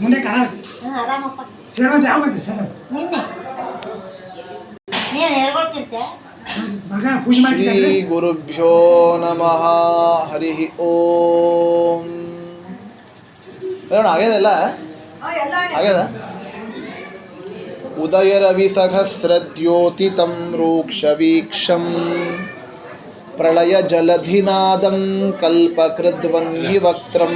ಮುಂದೆ ಕಾಲ ಆರಾಮಪ್ಪ. ಸೇರೋದು ಯಾವಾಗ ಸರ್ ನಿನ್ನೆ ನೀನು ಹೇಳ್ಕೊಳ್ತಿದ್ದೆ. ಮಗ ಪೂಜೆ ಶ್ರೀ ಮಾಡಿ ಗುರುಭ್ಯೋ ನಮಃ ಹರಿ ಓಂ. ಆಗ್ಯದಲ್ಲ ಆಗ್ಯದ. ಉದಯ ರವಿ ಸಹಸ್ರದ್ಯೋತಿತಂ ರೂಕ್ಷವೀಕ್ಷಂ ಪ್ರಳಯ ಜಲಧಿನಾದಂ ಕಲ್ಪಕೃದ್ವನ್ಹಿ ವಕ್ತ್ರಂ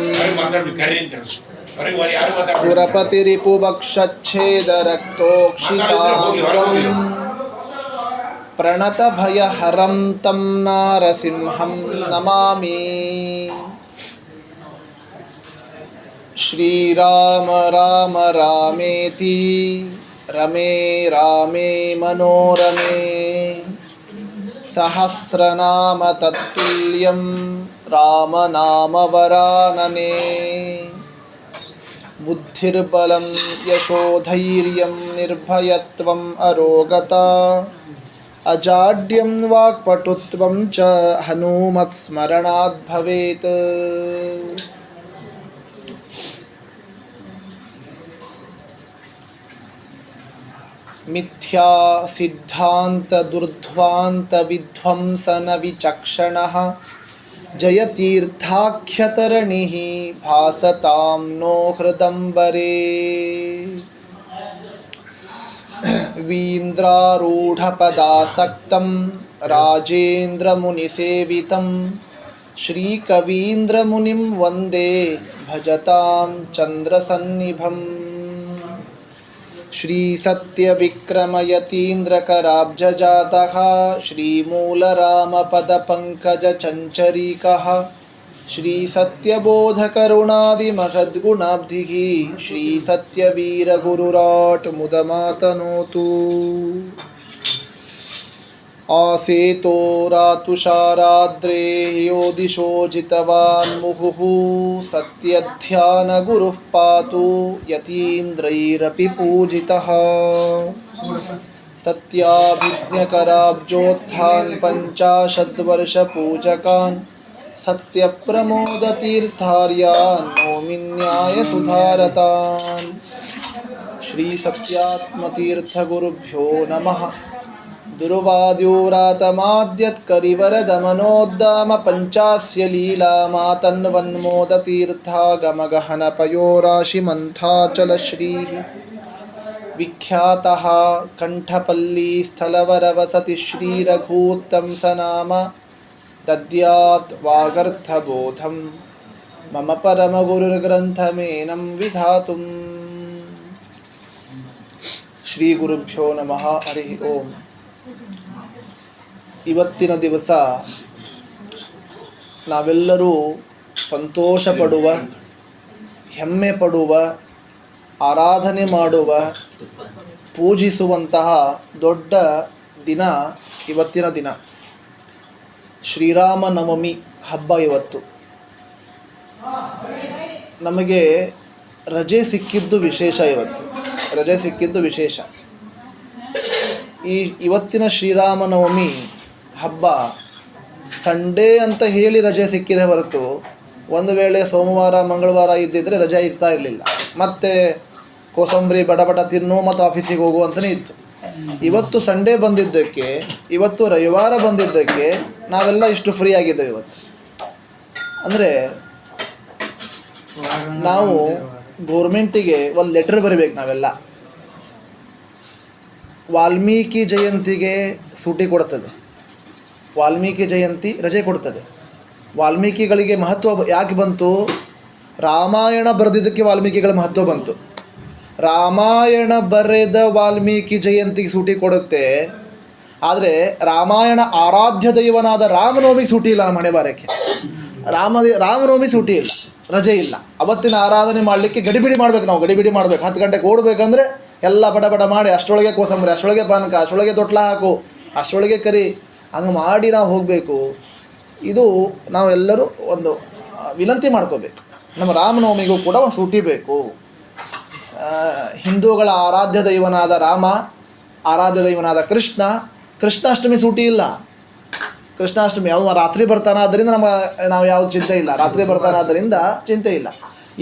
ಸುರಪತಿರಿಪುವಕ್ಷಚ್ಛೇದ ರಕ್ತೋಕ್ಷಿತಾಂಗಂ ಪ್ರಣತ ಭಯಹರಂ ತಂ ನಾರಸಿಂಹಂ ನಮಾಮಿ. ಶ್ರೀರಾಮ ರಾಮ ರಾಮೇತಿ ರಮೇ ರಾಮೇ ಮನೋರಮೇ ಸಹಸ್ರನಾಮ ತತ್ತುಲ್ಯಂ ರಾಮನಾಮ ವರಾನನೆ. ಬುದ್ಧಿರ್ಬಲಂ ಯಶೋಧೈರ್ಯಂ ನಿರ್ಭಯತ್ವಂ ಅರೋಗತಾ ಅಜಾಡ್ಯಂ ವಾಕ್ಪಟುತ್ವಂ ಚ ಹನುಮತ್ ಸ್ಮರಣಾತ್ ಭವೇತ್. ಮಿಥ್ಯಾ ಸಿದ್ಧಾಂತ ದುರ್ಧ್ವಾಂತ ವಿಧ್ವಂಸನ ವಿಚಕ್ಷಣಃ ಜಯತೀರ್ಥಾಖ್ಯತರಣಿಃ ಭಾಸತಾಂ ನೋ ಹೃದಂಬರೇ. ವೀಂದ್ರಾರೂಢಪದಾಸಕ್ತಂ ರಾಜೇಂದ್ರಮುನಿಸೇವಿತಂ ಶ್ರೀಕವೀಂದ್ರಮುನಿಂ ವಂದೇ ಭಜತಾಂ ಚಂದ್ರಸನ್ನಿಭಂ. ಶ್ರೀಸತ್ಯವಿಕ್ರಮಯತೀಂದ್ರಕರಾಬ್ಜಜಾತಃ ಶ್ರೀಮೂಲರಾಮಪದಪಂಕಜಚಂಚರೀಕಃ ಶ್ರೀಸತ್ಯಬೋಧಕರುಣಾದಿಮಹದ್ಗುಣಾಬ್ಧಿಃ ಶ್ರೀಸತ್ಯವೀರಗುರುರಾಟ್ ಮುದಮಾತನೋತು. ಆಸೇತೋ ರಾತುಷಾರಾದ್ರೇ ಯೋ ದಿಶೋ ಜಿತವಾನ್ ಮುಹುಃ ಸತ್ಯಧ್ಯಾನಗುರುಃ ಪಾತು ಯತೀಂದ್ರೈರಪಿ ಪೂಜಿತಃ. ಸತ್ಯಾಭಿಜ್ಞಕರಾಬ್ಜೋತ್ಥಾನ್ ಪಂಚಾಶದ್ವರ್ಷಪೂಜಕಾನ್ ಸತ್ಯಪ್ರಮೋದತೀರ್ಥಾರ್ಯಾನ್ ನೌಮಿನ್ಯಾಯಸುಧಾರತಾನ್. ಶ್ರೀಸತ್ಯಾತ್ಮತೀರ್ಥಗುರುಭ್ಯೋ ನಮಃ. ದುರ್ವಾದ್ಯೂರಾತಮಾದ್ಯತ್ಕರಿವರದಮನೋದ್ದಾಮ ಪಂಚಾಸ್ಯ ಲೀಲಾಮಾತನ್ವನ್ಮೋದತೀರ್ಥಾಗಮಗಹನಪಯೋರಾಶಿಮಂಥಾಚಲಶ್ರೀः ವಿಖ್ಯಾತಃ ಕಂಠಪಲ್ಲಿ ಸ್ಥಲವರವಸತಿ ಶ್ರೀರಘೂತ್ತಂಸನಾಮ ದದ್ಯಾತ್ ವಾಗರ್ಥಬೋಧಂ ಮಮ ಪರಮಗುರುರ್ಗ್ರಂಥಮೇನಂ ವಿಧಾತುಂ. ಶ್ರೀ ಗುರುಭ್ಯೋ ನಮಃ ಹರಿ ಓಂ. ಇವತ್ತಿನ ದಿವಸ ನಾವೆಲ್ಲರೂ ಸಂತೋಷ ಪಡುವ, ಹೆಮ್ಮೆ ಪಡುವ, ಆರಾಧನೆ ಮಾಡುವ, ಪೂಜಿಸುವಂತಹ ದೊಡ್ಡ ದಿನ ಇವತ್ತಿನ ದಿನ. ಶ್ರೀರಾಮನವಮಿ ಹಬ್ಬ ಇವತ್ತು. ನಮಗೆ ರಜೆ ಸಿಕ್ಕಿದ್ದು ವಿಶೇಷ. ಇವತ್ತು ರಜೆ ಸಿಕ್ಕಿದ್ದು ವಿಶೇಷ. ಇವತ್ತಿನ ಶ್ರೀರಾಮನವಮಿ ಹಬ್ಬ ಸಂಡೇ ಅಂತ ಹೇಳಿ ರಜೆ ಸಿಕ್ಕಿದೆ ಹೊರತು ಒಂದು ವೇಳೆ ಸೋಮವಾರ ಮಂಗಳವಾರ ಇದ್ದಿದ್ದರೆ ರಜೆ ಇರ್ತಾ ಇರಲಿಲ್ಲ. ಮತ್ತು ಕೋಸಂಬರಿ ಬಡ ತಿನ್ನು ಮತ್ತು ಆಫೀಸಿಗೆ ಹೋಗು ಅಂತಲೇ ಇತ್ತು. ಇವತ್ತು ಸಂಡೇ ಬಂದಿದ್ದಕ್ಕೆ, ಇವತ್ತು ರವಿವಾರ ಬಂದಿದ್ದಕ್ಕೆ ನಾವೆಲ್ಲ ಇಷ್ಟು ಫ್ರೀ ಆಗಿದ್ದೇವೆ ಇವತ್ತು. ಅಂದರೆ ನಾವು ಗೋರ್ಮೆಂಟಿಗೆ ಒಂದು ಲೆಟರ್ ಬರೀಬೇಕು ನಾವೆಲ್ಲ. ವಾಲ್ಮೀಕಿ ಜಯಂತಿಗೆ ಸೂಟಿ ಕೊಡ್ತದೆ, ವಾಲ್ಮೀಕಿ ಜಯಂತಿ ರಜೆ ಕೊಡ್ತದೆ. ವಾಲ್ಮೀಕಿಗಳಿಗೆ ಮಹತ್ವ ಯಾಕೆ ಬಂತು? ರಾಮಾಯಣ ಬರೆದಿದ್ದಕ್ಕೆ ವಾಲ್ಮೀಕಿಗಳ ಮಹತ್ವ ಬಂತು. ರಾಮಾಯಣ ಬರೆದ ವಾಲ್ಮೀಕಿ ಜಯಂತಿಗೆ ಸೂಟಿ ಕೊಡುತ್ತೆ, ಆದರೆ ರಾಮಾಯಣ ಆರಾಧ್ಯ ದೈವನಾದ ರಾಮನವಮಿಗೆ ಸೂಟಿ ಇಲ್ಲ. ನಮ್ಮ ಮನೆ ಬಾರಕ್ಕೆ ರಾಮನವಮಿ ಸೂಟಿ ಇಲ್ಲ, ರಜೆ ಇಲ್ಲ. ಅವತ್ತಿನ ಆರಾಧನೆ ಮಾಡಲಿಕ್ಕೆ ಗಡಿಬಿಡಿ ಮಾಡಬೇಕು. ನಾವು ಗಡಿಬಿಡಿ ಮಾಡಬೇಕು. 10 ಗಂಟೆಗೆ ಓಡಬೇಕಂದ್ರೆ ಎಲ್ಲ ಬಡ ಮಾಡಿ ಅಷ್ಟರೊಳಗೆ ಕೋಸಂಬರಿ, ಅಷ್ಟರೊಳಗೆ ಪಾನಕ, ಅಷ್ಟರೊಳಗೆ ತೊಟ್ಲ ಹಾಕು, ಅಷ್ಟರೊಳಗೆ ಕರಿ, ಹಂಗೆ ಮಾಡಿ ನಾವು ಹೋಗಬೇಕು. ಇದು ನಾವೆಲ್ಲರೂ ಒಂದು ವಿನಂತಿ ಮಾಡ್ಕೋಬೇಕು. ನಮ್ಮ ರಾಮನವಮಿಗೂ ಕೂಡ ಒಂದು ಸೂಟಿ ಬೇಕು. ಹಿಂದೂಗಳ ಆರಾಧ್ಯ ದೈವನಾದ ರಾಮ, ಆರಾಧ್ಯ ದೈವನಾದ ಕೃಷ್ಣ, ಕೃಷ್ಣಾಷ್ಟಮಿ ಸೂಟಿ ಇಲ್ಲ. ಕೃಷ್ಣಾಷ್ಟಮಿ ಯಾವ ರಾತ್ರಿ ಬರ್ತಾನೆ, ಆದ್ದರಿಂದ ನಾವು ಯಾವುದು ಚಿಂತೆ ಇಲ್ಲ. ರಾತ್ರಿ ಬರ್ತಾನೆ ಆದ್ದರಿಂದ ಚಿಂತೆ ಇಲ್ಲ.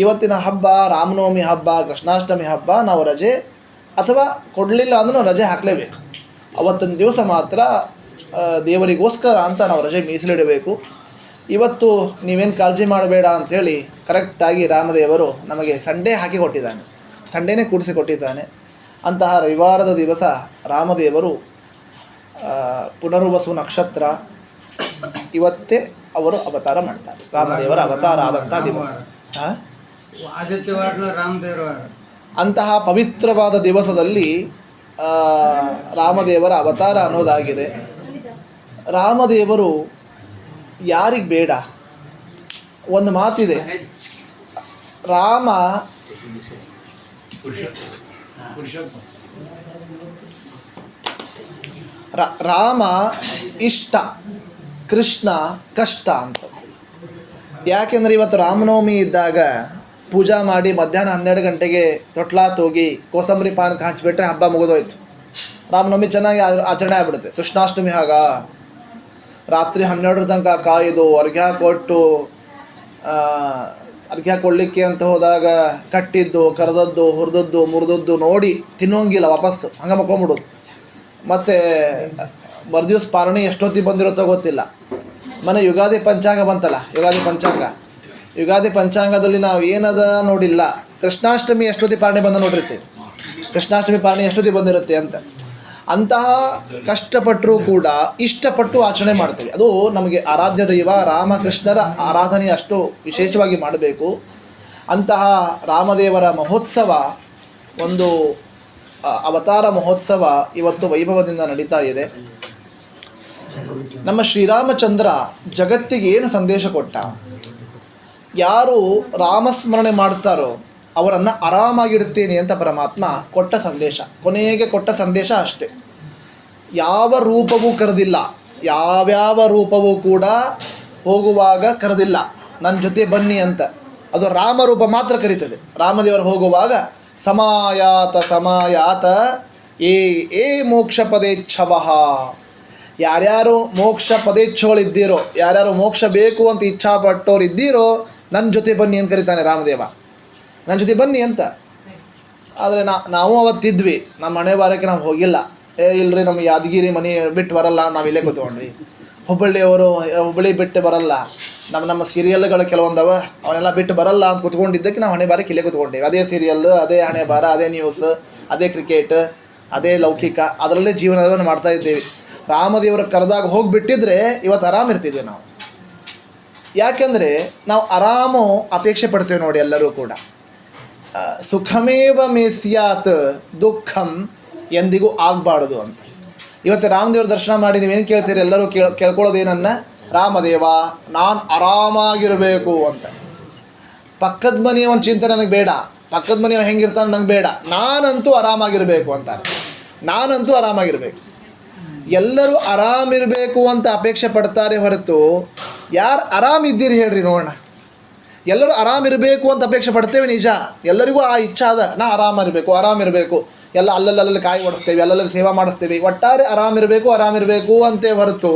ಇವತ್ತಿನ ಹಬ್ಬ ರಾಮನವಮಿ ಹಬ್ಬ, ಕೃಷ್ಣಾಷ್ಟಮಿ ಹಬ್ಬ ನಾವು ರಜೆ ಅಥವಾ ಕೊಡಲಿಲ್ಲ ಅಂದ್ರೂ ನಾವು ರಜೆ ಹಾಕಲೇಬೇಕು. ಅವತ್ತಿನ ದಿವಸ ಮಾತ್ರ ದೇವರಿಗೋಸ್ಕರ ಅಂತ ನಾವು ರಜೆ ಮೀಸಲಿಡಬೇಕು. ಇವತ್ತು ನೀವೇನು ಕಾಳಜಿ ಮಾಡಬೇಡ ಅಂಥೇಳಿ ಕರೆಕ್ಟಾಗಿ ರಾಮದೇವರು ನಮಗೆ ಸಂಡೇ ಹಾಕಿ ಕೊಟ್ಟಿದ್ದಾನೆ, ಸಂಡೇನೇ ಕೂಡಿಸಿ ಕೊಟ್ಟಿದ್ದಾನೆ. ಅಂತಹ ರವಿವಾರದ ದಿವಸ ರಾಮದೇವರು ಪುನರ್ವಸು ನಕ್ಷತ್ರ ಇವತ್ತೇ ಅವರು ಅವತಾರ ಮಾಡ್ತಾರೆ. ರಾಮದೇವರ ಅವತಾರ ಆದಂತಹ ದಿವಸ ಅಂತಹ ಪವಿತ್ರವಾದ ದಿವಸದಲ್ಲಿ ರಾಮದೇವರ ಅವತಾರ ಅನ್ನೋದಾಗಿದೆ. ರಾಮದೇವರು ಯಾರಿಗೆ ಬೇಡ? ಒಂದು ಮಾತಿದೆ, ರಾಮ ರಾಮ ಇಷ್ಟ, ಕೃಷ್ಣ ಕಷ್ಟ ಅಂತ. ಯಾಕೆಂದರೆ ಇವತ್ತು ರಾಮನವಮಿ ಇದ್ದಾಗ ಪೂಜಾ ಮಾಡಿ ಮಧ್ಯಾಹ್ನ 12 ಗಂಟೆಗೆ ತೊಟ್ಲಾತ್ ಹೋಗಿ ಕೋಸಂಬರಿ ಪಾನಕ ಹಂಚಿಬಿಟ್ರೆ ಹಬ್ಬ ಮುಗಿದೋಯ್ತು. ರಾಮನವಮಿ ಚೆನ್ನಾಗಿ ಆಚರಣೆ ಆಗ್ಬಿಡುತ್ತೆ. ಕೃಷ್ಣಾಷ್ಟಮಿ ಆಗ ರಾತ್ರಿ 12 ತನಕ ಕಾಯ್ದು ಅರ್ಘ್ಯ ಕೊಟ್ಟು, ಅರ್ಘ್ಯ ಕೊಡಲಿಕ್ಕೆ ಅಂತ ಹೋದಾಗ ಕಟ್ಟಿದ್ದು, ಕರೆದದ್ದು, ಹುರಿದದ್ದು, ಮುರಿದದ್ದು ನೋಡಿ ತಿನ್ನೋಂಗಿಲ್ಲ, ವಾಪಸ್ಸು ಹಂಗೆ ಮಕ್ಕೊಂಬಿಡೋದು. ಮತ್ತು ಮರುದಿವ್ಸ ಪಾರಣಿ ಎಷ್ಟೊತ್ತಿಗೆ ಬಂದಿರುತ್ತೋ ಗೊತ್ತಿಲ್ಲ. ಮನೆ ಯುಗಾದಿ ಪಂಚಾಂಗ ಬಂತಲ್ಲ, ಯುಗಾದಿ ಪಂಚಾಂಗದಲ್ಲಿ ನಾವು ಏನದ ನೋಡಿಲ್ಲ. ಕೃಷ್ಣಾಷ್ಟಮಿ ಎಷ್ಟೊತ್ತಿ ಪಾರಣೆ ಬಂದ ನೋಡಿರ್ತೀವಿ, ಕೃಷ್ಣಾಷ್ಟಮಿ ಪಾರಣೆ ಎಷ್ಟೊತ್ತಿ ಬಂದಿರುತ್ತೆ ಅಂತ. ಅಂತಹ ಕಷ್ಟಪಟ್ಟರೂ ಕೂಡ ಇಷ್ಟಪಟ್ಟು ಆಚರಣೆ ಮಾಡ್ತೀವಿ. ಅದು ನಮಗೆ ಆರಾಧ್ಯ ದೈವ ರಾಮಕೃಷ್ಣರ ಆರಾಧನೆ ಅಷ್ಟು ವಿಶೇಷವಾಗಿ ಮಾಡಬೇಕು. ಅಂತಹ ರಾಮದೇವರ ಮಹೋತ್ಸವ, ಒಂದು ಅವತಾರ ಮಹೋತ್ಸವ ಇವತ್ತು ವೈಭವದಿಂದ ನಡೀತಾ ಇದೆ. ನಮ್ಮ ಶ್ರೀರಾಮಚಂದ್ರ ಜಗತ್ತಿಗೆ ಏನು ಸಂದೇಶ ಕೊಟ್ಟ? ಯಾರು ರಾಮಸ್ಮರಣೆ ಮಾಡ್ತಾರೋ ಅವರನ್ನು ಆರಾಮಾಗಿಡ್ತೇನೆ ಅಂತ ಪರಮಾತ್ಮ ಕೊಟ್ಟ ಸಂದೇಶ. ಕೊನೆಗೆ ಕೊಟ್ಟ ಸಂದೇಶ ಅಷ್ಟೆ. ಯಾವ ರೂಪವೂ ಕರೆದಿಲ್ಲ, ಯಾವ್ಯಾವ ರೂಪವೂ ಕೂಡ ಹೋಗುವಾಗ ಕರೆದಿಲ್ಲ ನನ್ನ ಜೊತೆ ಬನ್ನಿ ಅಂತ. ಅದು ರಾಮರೂಪ ಮಾತ್ರ ಕರೀತದೆ. ರಾಮದೇವರು ಹೋಗುವಾಗ ಸಮಾಯಾತ ಏ ಮೋಕ್ಷ ಪದೇಚ್ಛವಃ, ಯಾರ್ಯಾರು ಮೋಕ್ಷ ಪದೇಚ್ಛಗಳಿದ್ದೀರೋ, ಯಾರ್ಯಾರು ಮೋಕ್ಷ ಬೇಕು ಅಂತ ಇಚ್ಛಾಪಟ್ಟವ್ರು ಇದ್ದೀರೋ ನನ್ನ ಜೊತೆ ಬನ್ನಿ ಅಂತ ಕರೀತಾನೆ ರಾಮದೇವ, ನನ್ನ ಜೊತೆ ಬನ್ನಿ ಅಂತ. ಆದರೆ ನಾವು ಅವತ್ತಿದ್ವಿ, ನಮ್ಮ ಮನೆ ಬಾರಕ್ಕೆ ನಾವು ಹೋಗಿಲ್ಲ. ಇಲ್ಲರಿ ನಮ್ಮ ಯಾದಗಿರಿ ಮನೆ ಬಿಟ್ಟು ಬರಲ್ಲ, ನಾವು ಇಲ್ಲೇ ಕೂತ್ಕೊಂಡ್ವಿ. ಹುಬ್ಬಳ್ಳಿ ಬಿಟ್ಟು ಬರಲ್ಲ, ನಮ್ಮ ಸೀರಿಯಲ್ಗಳು ಕೆಲವೊಂದವ ಅವನ್ನೆಲ್ಲ ಬಿಟ್ಟು ಬರಲ್ಲ ಅಂತ ಕೂತ್ಕೊಂಡಿದ್ದಕ್ಕೆ ನಾವು ಹಣೆ ಬಾರಕ್ಕೆ ಇಲ್ಲೇ ಕೂತ್ಕೊಂಡೇವೆ. ಅದೇ ಸೀರಿಯಲ್, ಅದೇ ಹಣೆ ಬಾರ, ಅದೇ ನ್ಯೂಸ್, ಅದೇ ಕ್ರಿಕೆಟ್, ಅದೇ ಲೌಕಿಕ, ಅದರಲ್ಲೇ ಜೀವನವನ್ನು ಮಾಡ್ತಾ ಇದ್ದೇವೆ. ರಾಮದೇವರು ಕರೆದಾಗ ಹೋಗಿಬಿಟ್ಟಿದ್ರೆ ಇವತ್ತು ಆರಾಮಿರ್ತಿದ್ವಿ ನಾವು. ಯಾಕೆಂದರೆ ನಾವು ಆರಾಮು ಅಪೇಕ್ಷೆ ಪಡ್ತೇವೆ ನೋಡಿ ಎಲ್ಲರೂ ಕೂಡ. ಸುಖಮೇವ ಮೇ ಸ್ಯಾತ್ ದುಃಖಂ ಎಂದಿಗೂ ಆಗಬಾರ್ದು ಅಂತ. ಇವತ್ತು ರಾಮದೇವ್ರ ದರ್ಶನ ಮಾಡಿ ನೀವೇನು ಕೇಳ್ತೀರಿ? ಎಲ್ಲರೂ ಕೇಳ್ಕೊಳ್ಳೋದೇನನ್ನ? ರಾಮದೇವ ನಾನು ಆರಾಮಾಗಿರಬೇಕು ಅಂತ. ಪಕ್ಕದ ಮನೆಯ ಒಂದು ಚಿಂತೆ ನನಗೆ ಬೇಡ, ಪಕ್ಕದ ಮನೆಯವ ಹೆಂಗಿರ್ತಾನೆ ನನಗೆ ಬೇಡ, ನಾನಂತೂ ಆರಾಮಾಗಿರಬೇಕು ಅಂತಾರೆ. ನಾನಂತೂ ಆರಾಮಾಗಿರಬೇಕು. ಎಲ್ಲರೂ ಆರಾಮಿರಬೇಕು ಅಂತ ಅಪೇಕ್ಷೆ ಪಡ್ತಾರೆ ಹೊರತು ಯಾರು ಆರಾಮಿದ್ದೀರಿ ಹೇಳ್ರಿ ನೋಡೋಣ. ಎಲ್ಲರೂ ಆರಾಮಿರಬೇಕು ಅಂತ ಅಪೇಕ್ಷೆ ಪಡ್ತೇವೆ, ನಿಜ. ಎಲ್ಲರಿಗೂ ಆ ಇಚ್ಛಾ ಅದ, ನಾ ಆರಾಮಿರಬೇಕು, ಎಲ್ಲ ಅಲ್ಲಲ್ಲಿ ಕಾಯಿ ಓಡಿಸ್ತೇವೆ, ಅಲ್ಲಲ್ಲಿ ಸೇವಾ ಮಾಡಿಸ್ತೇವೆ, ಒಟ್ಟಾರೆ ಆರಾಮಿರಬೇಕು ಅಂತೇ ಹೊರತು,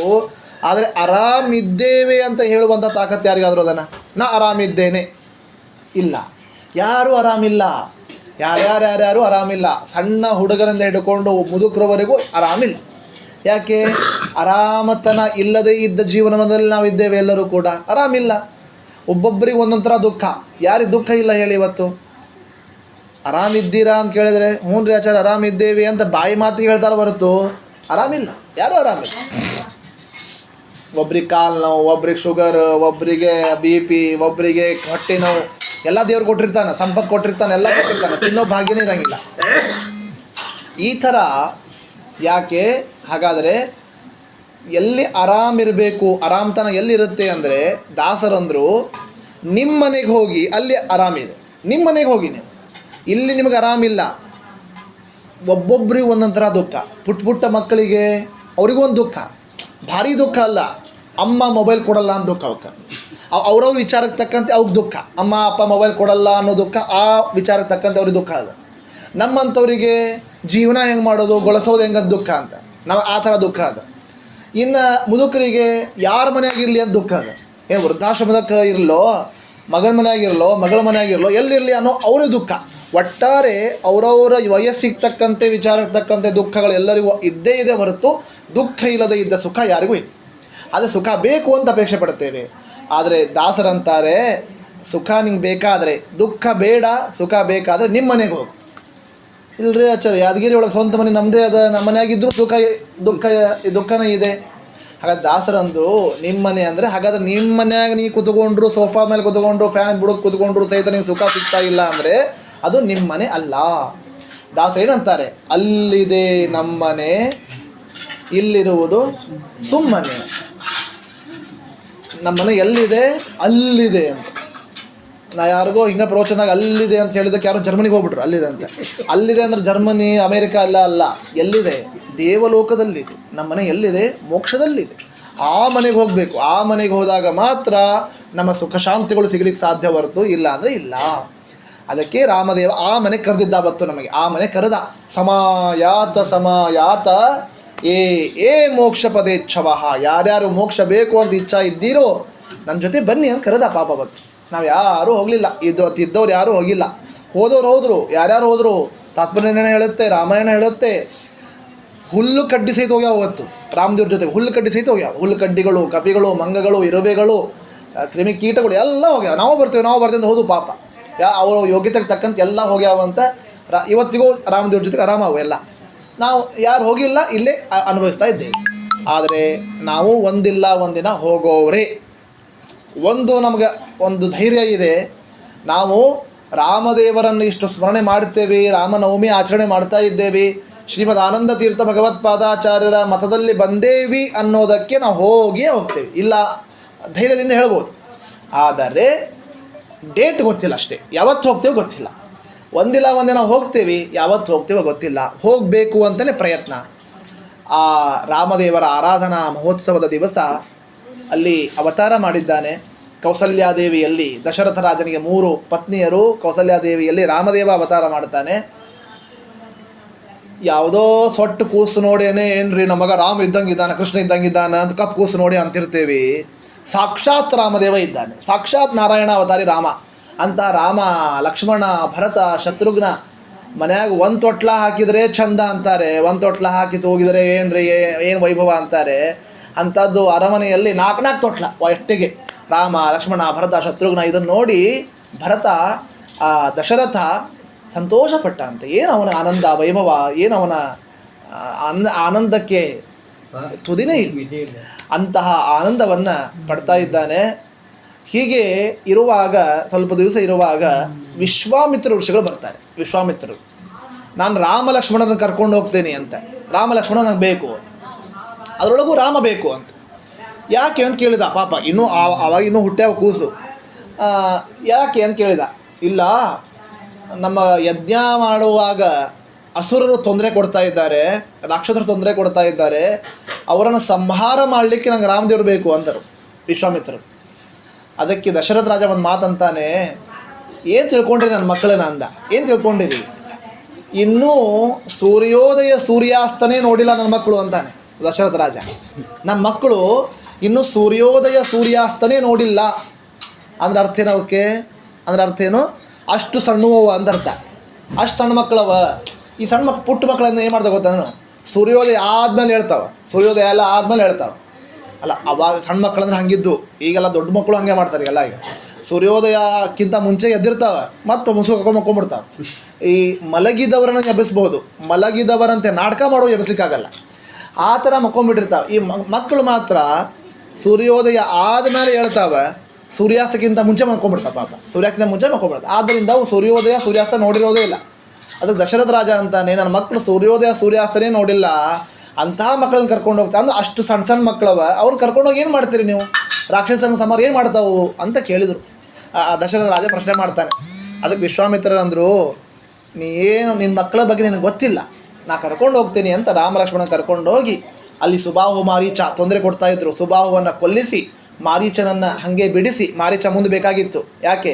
ಆದರೆ ಆರಾಮಿದ್ದೇವೆ ಅಂತ ಹೇಳುವಂಥ ತಾಕತ್ತು ಯಾರಿಗಾದರೂ ಅದನ್ನು ನಾ ಆರಾಮಿದ್ದೇನೆ ಇಲ್ಲ. ಯಾರೂ ಆರಾಮಿಲ್ಲ, ಯಾರ್ಯಾರು ಆರಾಮಿಲ್ಲ. ಸಣ್ಣ ಹುಡುಗರಿಂದ ಹಿಡ್ಕೊಂಡು ಮುದುಕರವರೆಗೂ ಆರಾಮಿಲ್ಲ. ಯಾಕೆ? ಆರಾಮತನ ಇಲ್ಲದೇ ಇದ್ದ ಜೀವನದಲ್ಲಿ ನಾವಿದ್ದೇವೆ. ಎಲ್ಲರೂ ಕೂಡ ಆರಾಮಿಲ್ಲ. ಒಬ್ಬೊಬ್ಬರಿಗೆ ಒಂದೊಂದು ಥರ ದುಃಖ. ಯಾರಿಗೆ ದುಃಖ ಇಲ್ಲ ಹೇಳಿ? ಇವತ್ತು ಆರಾಮಿದ್ದೀರಾ ಅಂತ ಕೇಳಿದರೆ ಹ್ಞೂ ರೀ ಆಚಾರ ಆರಾಮಿದ್ದೇವೆ ಅಂತ ಬಾಯಿ ಮಾತಿಗೆ ಹೇಳ್ತಾರೆ ಹೊರತು ಆರಾಮಿಲ್ಲ, ಯಾರೂ ಆರಾಮಿಲ್ಲ. ಒಬ್ರಿಗೆ ಕಾಲು ನೋವು, ಒಬ್ರಿಗೆ ಶುಗರ್, ಒಬ್ಬರಿಗೆ BP, ಒಬ್ಬರಿಗೆ ಹೊಟ್ಟೆ ನೋವು, ಎಲ್ಲ ದೇವ್ರು ಕೊಟ್ಟಿರ್ತಾನೆ, ಸಂಪತ್ತು ಕೊಟ್ಟಿರ್ತಾನೆ, ಎಲ್ಲ ಕೊಟ್ಟಿರ್ತಾನೆ, ತಿನ್ನೋ ಭಾಗ್ಯನೇ ಇರೋಂಗಿಲ್ಲ. ಈ ಥರ ಯಾಕೆ? ಹಾಗಾದರೆ ಎಲ್ಲಿ ಆರಾಮಿರಬೇಕು, ಆರಾಮ್ತನ ಎಲ್ಲಿರುತ್ತೆ ಅಂದರೆ ದಾಸರಂದರು ನಿಮ್ಮ ಮನೆಗೆ ಹೋಗಿ ಅಲ್ಲಿ ಆರಾಮಿದೆ. ನಿಮ್ಮ ಮನೆಗೆ ಹೋಗಿ ನೀವು, ಇಲ್ಲಿ ನಿಮಗೆ ಆರಾಮಿಲ್ಲ. ಒಬ್ಬೊಬ್ರಿಗೆ ಒಂದೊಂದು ಥರ ದುಃಖ. ಪುಟ್ಟ ಮಕ್ಕಳಿಗೆ ಅವ್ರಿಗೊಂದು ದುಃಖ, ಭಾರಿ ದುಃಖ ಅಲ್ಲ, ಅಮ್ಮ ಮೊಬೈಲ್ ಕೊಡಲ್ಲ ಅನ್ನೋ ದುಃಖ ಅವಕ್ಕೆ. ಅವ್ರವ್ರ ವಿಚಾರಕ್ಕೆ ತಕ್ಕಂತೆ ಅವ್ರಿಗೆ ದುಃಖ. ಅಮ್ಮ ಅಪ್ಪ ಮೊಬೈಲ್ ಕೊಡಲ್ಲ ಅನ್ನೋ ದುಃಖ, ಆ ವಿಚಾರಕ್ಕೆ ತಕ್ಕಂತೆ ಅವ್ರಿಗೆ ದುಃಖ ಅದು. ನಮ್ಮಂಥವರಿಗೆ ಜೀವನ ಹೆಂಗೆ ಮಾಡೋದು, ಗೊಳಿಸೋದು ಹೆಂಗೆ ದುಃಖ ಅಂತ ನಾವು ಆ ಥರ ದುಃಖ ಅದು. ಇನ್ನು ಮುದುಕರಿಗೆ ಯಾರ ಮನೆಯಾಗಿರಲಿ ಅಂತ ದುಃಖ ಅದು. ಏನು ವೃದ್ಧಾಶ್ರಮದಕ್ಕೆ ಇರಲೋ ಮಗಳ ಮನೆಯಾಗಿರಲೋ ಮಗಳ ಮನೆಯಾಗಿರಲೋ ಎಲ್ಲಿರಲಿ ಅನ್ನೋ ಅವರೇ ದುಃಖ. ಒಟ್ಟಾರೆ ಅವರವರ ವಯಸ್ಸಿಗೆ ತಕ್ಕಂತೆ ವಿಚಾರಕ್ಕೆ ತಕ್ಕಂತೆ ದುಃಖಗಳು ಎಲ್ಲರಿಗೂ ಇದ್ದೇ ಇದೆ ಹೊರತು ದುಃಖ ಇಲ್ಲದೆ ಇದ್ದ ಸುಖ ಯಾರಿಗೂ ಇಲ್ಲ. ಆದರೆ ಸುಖ ಬೇಕು ಅಂತ ಅಪೇಕ್ಷೆ ಪಡ್ತೇವೆ. ಆದರೆ ದಾಸರಂತಾರೆ ಸುಖ ನಿಂಗೆ ಬೇಕಾದರೆ, ದುಃಖ ಬೇಡ, ಸುಖ ಬೇಕಾದರೆ ನಿಮ್ಮ ಮನೆಗೆ ಹೋಗು. ಇಲ್ಲರಿ ಆಚಾರ್ಯ, ಯಾದಗಿರಿ ಒಳಗೆ ಸ್ವಂತ ಮನೆ ನಮ್ಮದೇ ಅದ, ನಮ್ಮ ಮನೆಯಾಗಿದ್ದರೂ ದುಃಖನೇ ಇದೆ. ಹಾಗಾದ್ರೆ ದಾಸರಂದು ನಿಮ್ಮ ಮನೆ ಅಂದರೆ, ಹಾಗಾದ್ರೆ ನಿಮ್ಮ ಮನ್ಯಾಗ ನೀ ಕೂತ್ಕೊಂಡ್ರು, ಸೋಫಾ ಮೇಲೆ ಕೂತ್ಕೊಂಡ್ರು, ಫ್ಯಾನ್ ಬುಡಕ್ಕೆ ಕೂತ್ಕೊಂಡ್ರು ಸಹಿತ ನೀವು ಸುಖ ಸಿಗ್ತಾ ಇಲ್ಲ ಅಂದರೆ ಅದು ನಿಮ್ಮ ಮನೆ ಅಲ್ಲ. ದಾಸರು ಏನಂತಾರೆ, ಅಲ್ಲಿದೆ ನಮ್ಮನೆ, ಇಲ್ಲಿರುವುದು ಸುಮ್ಮನೆ. ನಮ್ಮನೆ ಎಲ್ಲಿದೆ ಅಲ್ಲಿದೆ ಅಂತ. ನಾ ಯಾರಿಗೋ ಹಿಂಗೆ ಪ್ರವಚನದಾಗ ಅಲ್ಲಿದೆ ಅಂತ ಹೇಳಿದಕ್ಕೆ ಯಾರೋ ಜರ್ಮನಿಗೆ ಹೋಗ್ಬಿಟ್ರು, ಅಲ್ಲಿದೆ ಅಂತ. ಅಲ್ಲಿದೆ ಅಂದ್ರೆ ಜರ್ಮನಿ ಅಮೇರಿಕಾ ಅಲ್ಲ. ಎಲ್ಲಿದೆ? ದೇವಲೋಕದಲ್ಲಿದೆ. ನಮ್ಮ ಮನೆ ಎಲ್ಲಿದೆ? ಮೋಕ್ಷದಲ್ಲಿದೆ. ಆ ಮನೆಗೆ ಹೋಗಬೇಕು. ಆ ಮನೆಗೆ ಹೋದಾಗ ಮಾತ್ರ ನಮ್ಮ ಸುಖ ಶಾಂತಿಗಳು ಸಿಗಲಿಕ್ಕೆ ಸಾಧ್ಯ ಹೊರತು ಇಲ್ಲ ಅಂದರೆ ಇಲ್ಲ. ಅದಕ್ಕೆ ರಾಮದೇವ ಆ ಮನೆ ಕರೆದಿದ್ದ ಬತ್ತು ನಮಗೆ. ಆ ಮನೆ ಕರೆದ. ಸಮಾಯಾತ ಏ ಮೋಕ್ಷ ಪದೇಚ್ಛವಃ, ಯಾರ್ಯಾರು ಮೋಕ್ಷ ಬೇಕು ಅಂತ ಇಚ್ಛಾ ಇದ್ದೀರೋ ನನ್ನ ಜೊತೆ ಬನ್ನಿ ಅಂತ ಕರೆದ. ಪಾಪ ಬತ್ತು. ನಾವು ಯಾರೂ ಹೋಗಲಿಲ್ಲ, ಇದ್ದವ್ರು ಯಾರೂ ಹೋಗಿಲ್ಲ. ಹೋದವ್ರು ಹೋದರು. ಯಾರ್ಯಾರು ಹೋದರು? ತಾತ್ಪರ್ಯನ ಹೇಳುತ್ತೆ, ರಾಮಾಯಣ ಹೇಳುತ್ತೆ. ಹುಲ್ಲು ಕಡ್ಡಿ ಸಹಿತ ಹೋಗ್ಯಾವ. ಅವತ್ತು ರಾಮದೇವ್ರ ಜೊತೆಗೆ ಹುಲ್ಲು ಕಡ್ಡಿ ಸಹಿತ ಹೋಗ್ಯಾವ. ಹುಲ್ಲು ಕಡ್ಡಿಗಳು, ಕಪಿಗಳು, ಮಂಗಗಳು, ಇರುವೆಗಳು, ಕ್ರಿಮಿಕೀಟಗಳು ಎಲ್ಲ ಹೋಗ್ಯಾವ. ನಾವು ಬರ್ತೇವೆ ಅಂತ ಹೋದು. ಪಾಪ ಅವರು ಯೋಗ್ಯತೆಗೆ ತಕ್ಕಂತೆ ಎಲ್ಲ ಹೋಗ್ಯಾವ ಅಂತ ಇವತ್ತಿಗೂ ರಾಮದೇವ್ರ ಜೊತೆಗೆ ಆರಾಮಾವು ಎಲ್ಲ. ನಾವು ಯಾರು ಹೋಗಿಲ್ಲ, ಇಲ್ಲೇ ಅನುಭವಿಸ್ತಾ ಇದ್ದೇವೆ. ಆದರೆ ನಾವು ಒಂದಿಲ್ಲ ಒಂದಿನ ಹೋಗೋವ್ರೆ. ನಮಗೆ ಒಂದು ಧೈರ್ಯ ಇದೆ. ನಾವು ರಾಮದೇವರನ್ನು ಇಷ್ಟು ಸ್ಮರಣೆ ಮಾಡ್ತೇವೆ, ರಾಮನವಮಿ ಆಚರಣೆ ಮಾಡ್ತಾ ಇದ್ದೇವೆ, ಶ್ರೀಮದ್ ಆನಂದ ತೀರ್ಥ ಭಗವತ್ಪಾದಾಚಾರ್ಯರ ಮತದಲ್ಲಿ ಬಂದೇವಿ ಅನ್ನೋದಕ್ಕೆ ನಾವು ಹೋಗ್ತೇವೆ. ಇಲ್ಲ ಧೈರ್ಯದಿಂದ ಹೇಳ್ಬೋದು. ಆದರೆ ಡೇಟ್ ಗೊತ್ತಿಲ್ಲ ಅಷ್ಟೇ. ಯಾವತ್ತು ಹೋಗ್ತೇವೆ ಗೊತ್ತಿಲ್ಲ. ಒಂದಿಲ್ಲ ಒಂದಿನ ಹೋಗ್ತೇವೆ, ಯಾವತ್ತು ಹೋಗ್ತೇವೋ ಗೊತ್ತಿಲ್ಲ. ಹೋಗಬೇಕು ಅಂತಲೇ ಪ್ರಯತ್ನ. ಆ ರಾಮದೇವರ ಆರಾಧನಾ ಮಹೋತ್ಸವದ ದಿವಸ ಅಲ್ಲಿ ಅವತಾರ ಮಾಡಿದ್ದಾನೆ. ಕೌಸಲ್ಯಾದೇವಿಯಲ್ಲಿ ದಶರಥ ರಾಜನಿಗೆ 3 ಪತ್ನಿಯರು. ಕೌಸಲ್ಯಾದೇವಿಯಲ್ಲಿ ರಾಮದೇವ ಅವತಾರ ಮಾಡ್ತಾನೆ. ಯಾವುದೋ ಸೊಟ್ಟು ಕೂಸು ನೋಡೇನೆ ಏನ್ರಿ ನಮ್ಮ ಮಗ ರಾಮ ಇದ್ದಂಗಿದ್ದಾನೆ, ಕೃಷ್ಣ ಇದ್ದಂಗಿದ್ದಾನೆ ಅಂತ ಕಪ್ಪು ಕೂಸು ನೋಡಿ ಅಂತಿರ್ತೀವಿ. ಸಾಕ್ಷಾತ್ ರಾಮದೇವ ಇದ್ದಾನೆ. ಸಾಕ್ಷಾತ್ ನಾರಾಯಣ ಅವತಾರಿ ರಾಮ. ಅಂತ ರಾಮ, ಲಕ್ಷ್ಮಣ, ಭರತ, ಶತ್ರುಘ್ನ ಮನ್ಯಾಗ ಒಂದು ತೊಟ್ಲ ಹಾಕಿದರೆ ಚಂದ ಅಂತಾರೆ, ಒಂದು ತೊಟ್ಲ ಹಾಕಿ ತೂಗಿದರೆ ಏನು ವೈಭವ ಅಂತಾರೆ. ಅಂಥದ್ದು ಅರಮನೆಯಲ್ಲಿ 4 ತೊಟ್ಲ ಒಟ್ಟಿಗೆ ರಾಮ, ಲಕ್ಷ್ಮಣ, ಭರತ, ಶತ್ರುಘ್ನ. ಇದನ್ನು ನೋಡಿ ದಶರಥ ಸಂತೋಷಪಟ್ಟ ಅಂತ. ಏನು ಅವನ ಆನಂದ ವೈಭವ, ಏನು ಅವನ ಆನಂದಕ್ಕೆ ತುದಿನೇ ಇಲ್ಲ. ಅಂತಹ ಆನಂದವನ್ನು ಪಡ್ತಾ ಇದ್ದಾನೆ. ಹೀಗೆ ಇರುವಾಗ ಸ್ವಲ್ಪ ದಿವಸ ಇರುವಾಗ ವಿಶ್ವಾಮಿತ್ರ ಋಷಿಗಳು ಬರ್ತಾರೆ. ವಿಶ್ವಾಮಿತ್ರರು, ನಾನು ರಾಮ ಲಕ್ಷ್ಮಣನ ಕರ್ಕೊಂಡು ಹೋಗ್ತೇನೆ ಅಂತ. ರಾಮ ಲಕ್ಷ್ಮಣ ನನಗೆ ಬೇಕು, ಅದರೊಳಗೂ ರಾಮ ಬೇಕು ಅಂತ. ಯಾಕೆ ಅಂತ ಕೇಳಿದ. ಪಾಪ ಅವಾಗ ಇನ್ನೂ ಹುಟ್ಟ್ಯಾವ ಕೂಸು. ಯಾಕೆ ಅಂತ ಕೇಳಿದ. ಇಲ್ಲ, ನಮ್ಮ ಯಜ್ಞ ಮಾಡುವಾಗ ಅಸುರರು ತೊಂದರೆ ಕೊಡ್ತಾ ಇದ್ದಾರೆ, ರಾಕ್ಷಸರು ತೊಂದರೆ ಕೊಡ್ತಾ ಇದ್ದಾರೆ, ಅವರನ್ನು ಸಂಹಾರ ಮಾಡಲಿಕ್ಕೆ ನಂಗೆ ರಾಮದೇವರು ಬೇಕು ಅಂದರು ವಿಶ್ವಾಮಿತ್ರರು. ಅದಕ್ಕೆ ದಶರಥ ರಾಜ ಒಂದು ಮಾತಂತಾನೆ, ಏನು ತಿಳ್ಕೊಂಡ್ರಿ ನನ್ನ ಮಕ್ಕಳನ್ನ ಅಂದ. ಏನು ತಿಳ್ಕೊಂಡಿರಿ? ಇನ್ನೂ ಸೂರ್ಯೋದಯ ಸೂರ್ಯಾಸ್ತನೇ ನೋಡಿಲ್ಲ ನನ್ನ ಮಕ್ಕಳು ಅಂತಾನೆ ದಶರಥ ರಾಜ. ನಮ್ಮ ಮಕ್ಕಳು ಇನ್ನೂ ಸೂರ್ಯೋದಯ ಸೂರ್ಯಾಸ್ತನೇ ನೋಡಿಲ್ಲ ಅಂದ್ರೆ ಅರ್ಥ ಏನು? ಅವಕ್ಕೆ ಅಂದ್ರೆ ಅರ್ಥ ಏನು? ಅಷ್ಟು ಸಣ್ಣವವ ಅಂದರ್ಥ. ಅಷ್ಟು ಸಣ್ಣ ಮಕ್ಕಳವ. ಈ ಸಣ್ಣ ಪುಟ್ಟ ಮಕ್ಕಳನ್ನ ಏನು ಮಾಡ್ತಾ ಗೊತ್ತಾ? ನಾನು ಸೂರ್ಯೋದಯ ಆದಮೇಲೆ ಹೇಳ್ತಾವೆ. ಸೂರ್ಯೋದಯ ಎಲ್ಲ ಆದಮೇಲೆ ಹೇಳ್ತಾವೆ. ಅಲ್ಲ, ಅವಾಗ ಸಣ್ಣ ಮಕ್ಕಳಂದ್ರೆ ಹಂಗಿದ್ದು. ಈಗೆಲ್ಲ ದೊಡ್ಡ ಮಕ್ಕಳು ಹಂಗೆ ಮಾಡ್ತಾರೆ. ಎಲ್ಲ ಈಗ ಸೂರ್ಯೋದಯಕ್ಕಿಂತ ಮುಂಚೆ ಎದ್ದಿರ್ತಾವೆ, ಮತ್ತು ಮುಸುಕು ಮಕ್ಕೊಂಬಿಡ್ತಾವೆ. ಈ ಮಲಗಿದವರನ್ನು ಎಬ್ಬಿಸ್ಬೋದು, ಮಲಗಿದವರಂತೆ ನಾಟಕ ಮಾಡೋ ಎಬ್ಬಿಸ್ಲಿಕ್ಕಾಗಲ್ಲ. ಆ ಥರ ಮಕ್ಕೊಂಬಿಟ್ಟಿರ್ತಾವೆ. ಈ ಮಕ್ಕಳು ಮಾತ್ರ ಸೂರ್ಯೋದಯ ಆದಮೇಲೆ ಹೇಳ್ತಾವೆ, ಸೂರ್ಯಾಸ್ತಕ್ಕಿಂತ ಮುಂಚೆ ಮಕ್ಕೊಂಬಿಡ್ತಾವೆ. ಪಾಪ ಸೂರ್ಯಾಸ್ತಕ್ಕಿಂತ ಮುಂಚೆ ಮಕ್ಕೊಂಬಿಡ್ತಾವೆ. ಆದ್ದರಿಂದ ಅವು ಸೂರ್ಯೋದಯ ಸೂರ್ಯಾಸ್ತ ನೋಡಿರೋದೇ ಇಲ್ಲ. ಅದಕ್ಕೆ ದಶರಥ ರಾಜ ಅಂತಾನೆ, ನನ್ನ ಮಕ್ಕಳು ಸೂರ್ಯೋದಯ ಸೂರ್ಯಾಸ್ತನೇ ನೋಡಿಲ್ಲ, ಅಂತಹ ಮಕ್ಕಳನ್ನ ಕರ್ಕೊಂಡು ಹೋಗ್ತಾ. ಅಂದ್ರೆ ಅಷ್ಟು ಸಣ್ಣ ಸಣ್ಣ ಮಕ್ಕಳವ, ಅವ್ರನ್ನ ಕರ್ಕೊಂಡೋಗಿ ಏನು ಮಾಡ್ತೀರಿ ನೀವು? ರಾಕ್ಷಸನ ಸಮಾರ ಏನು ಮಾಡ್ತಾವು ಅಂತ ಕೇಳಿದರು. ದಶರಥ ರಾಜ ಪ್ರಶ್ನೆ ಮಾಡ್ತಾನೆ. ಅದಕ್ಕೆ ವಿಶ್ವಾಮಿತ್ರರು ಅಂದರು, ನಿನ್ನ ಮಕ್ಕಳ ಬಗ್ಗೆ ನಿನಗೆ ಗೊತ್ತಿಲ್ಲ, ನಾ ಕರ್ಕೊಂಡು ಹೋಗ್ತೀನಿ ಅಂತ ರಾಮ ಲಕ್ಷ್ಮಣ ಕರ್ಕೊಂಡು ಹೋಗಿ ಅಲ್ಲಿ ಸುಬಾಹು ಮಾರೀಚ ತೊಂದರೆ ಕೊಡ್ತಾಯಿದ್ರು. ಸುಬಾಹುವನ್ನು ಕೊಲ್ಲಿಸಿ ಮಾರೀಚನನ್ನು ಹಾಗೆ ಬಿಡಿಸಿ, ಮಾರೀಚ ಮುಂದೆ ಬೇಕಾಗಿತ್ತು, ಯಾಕೆ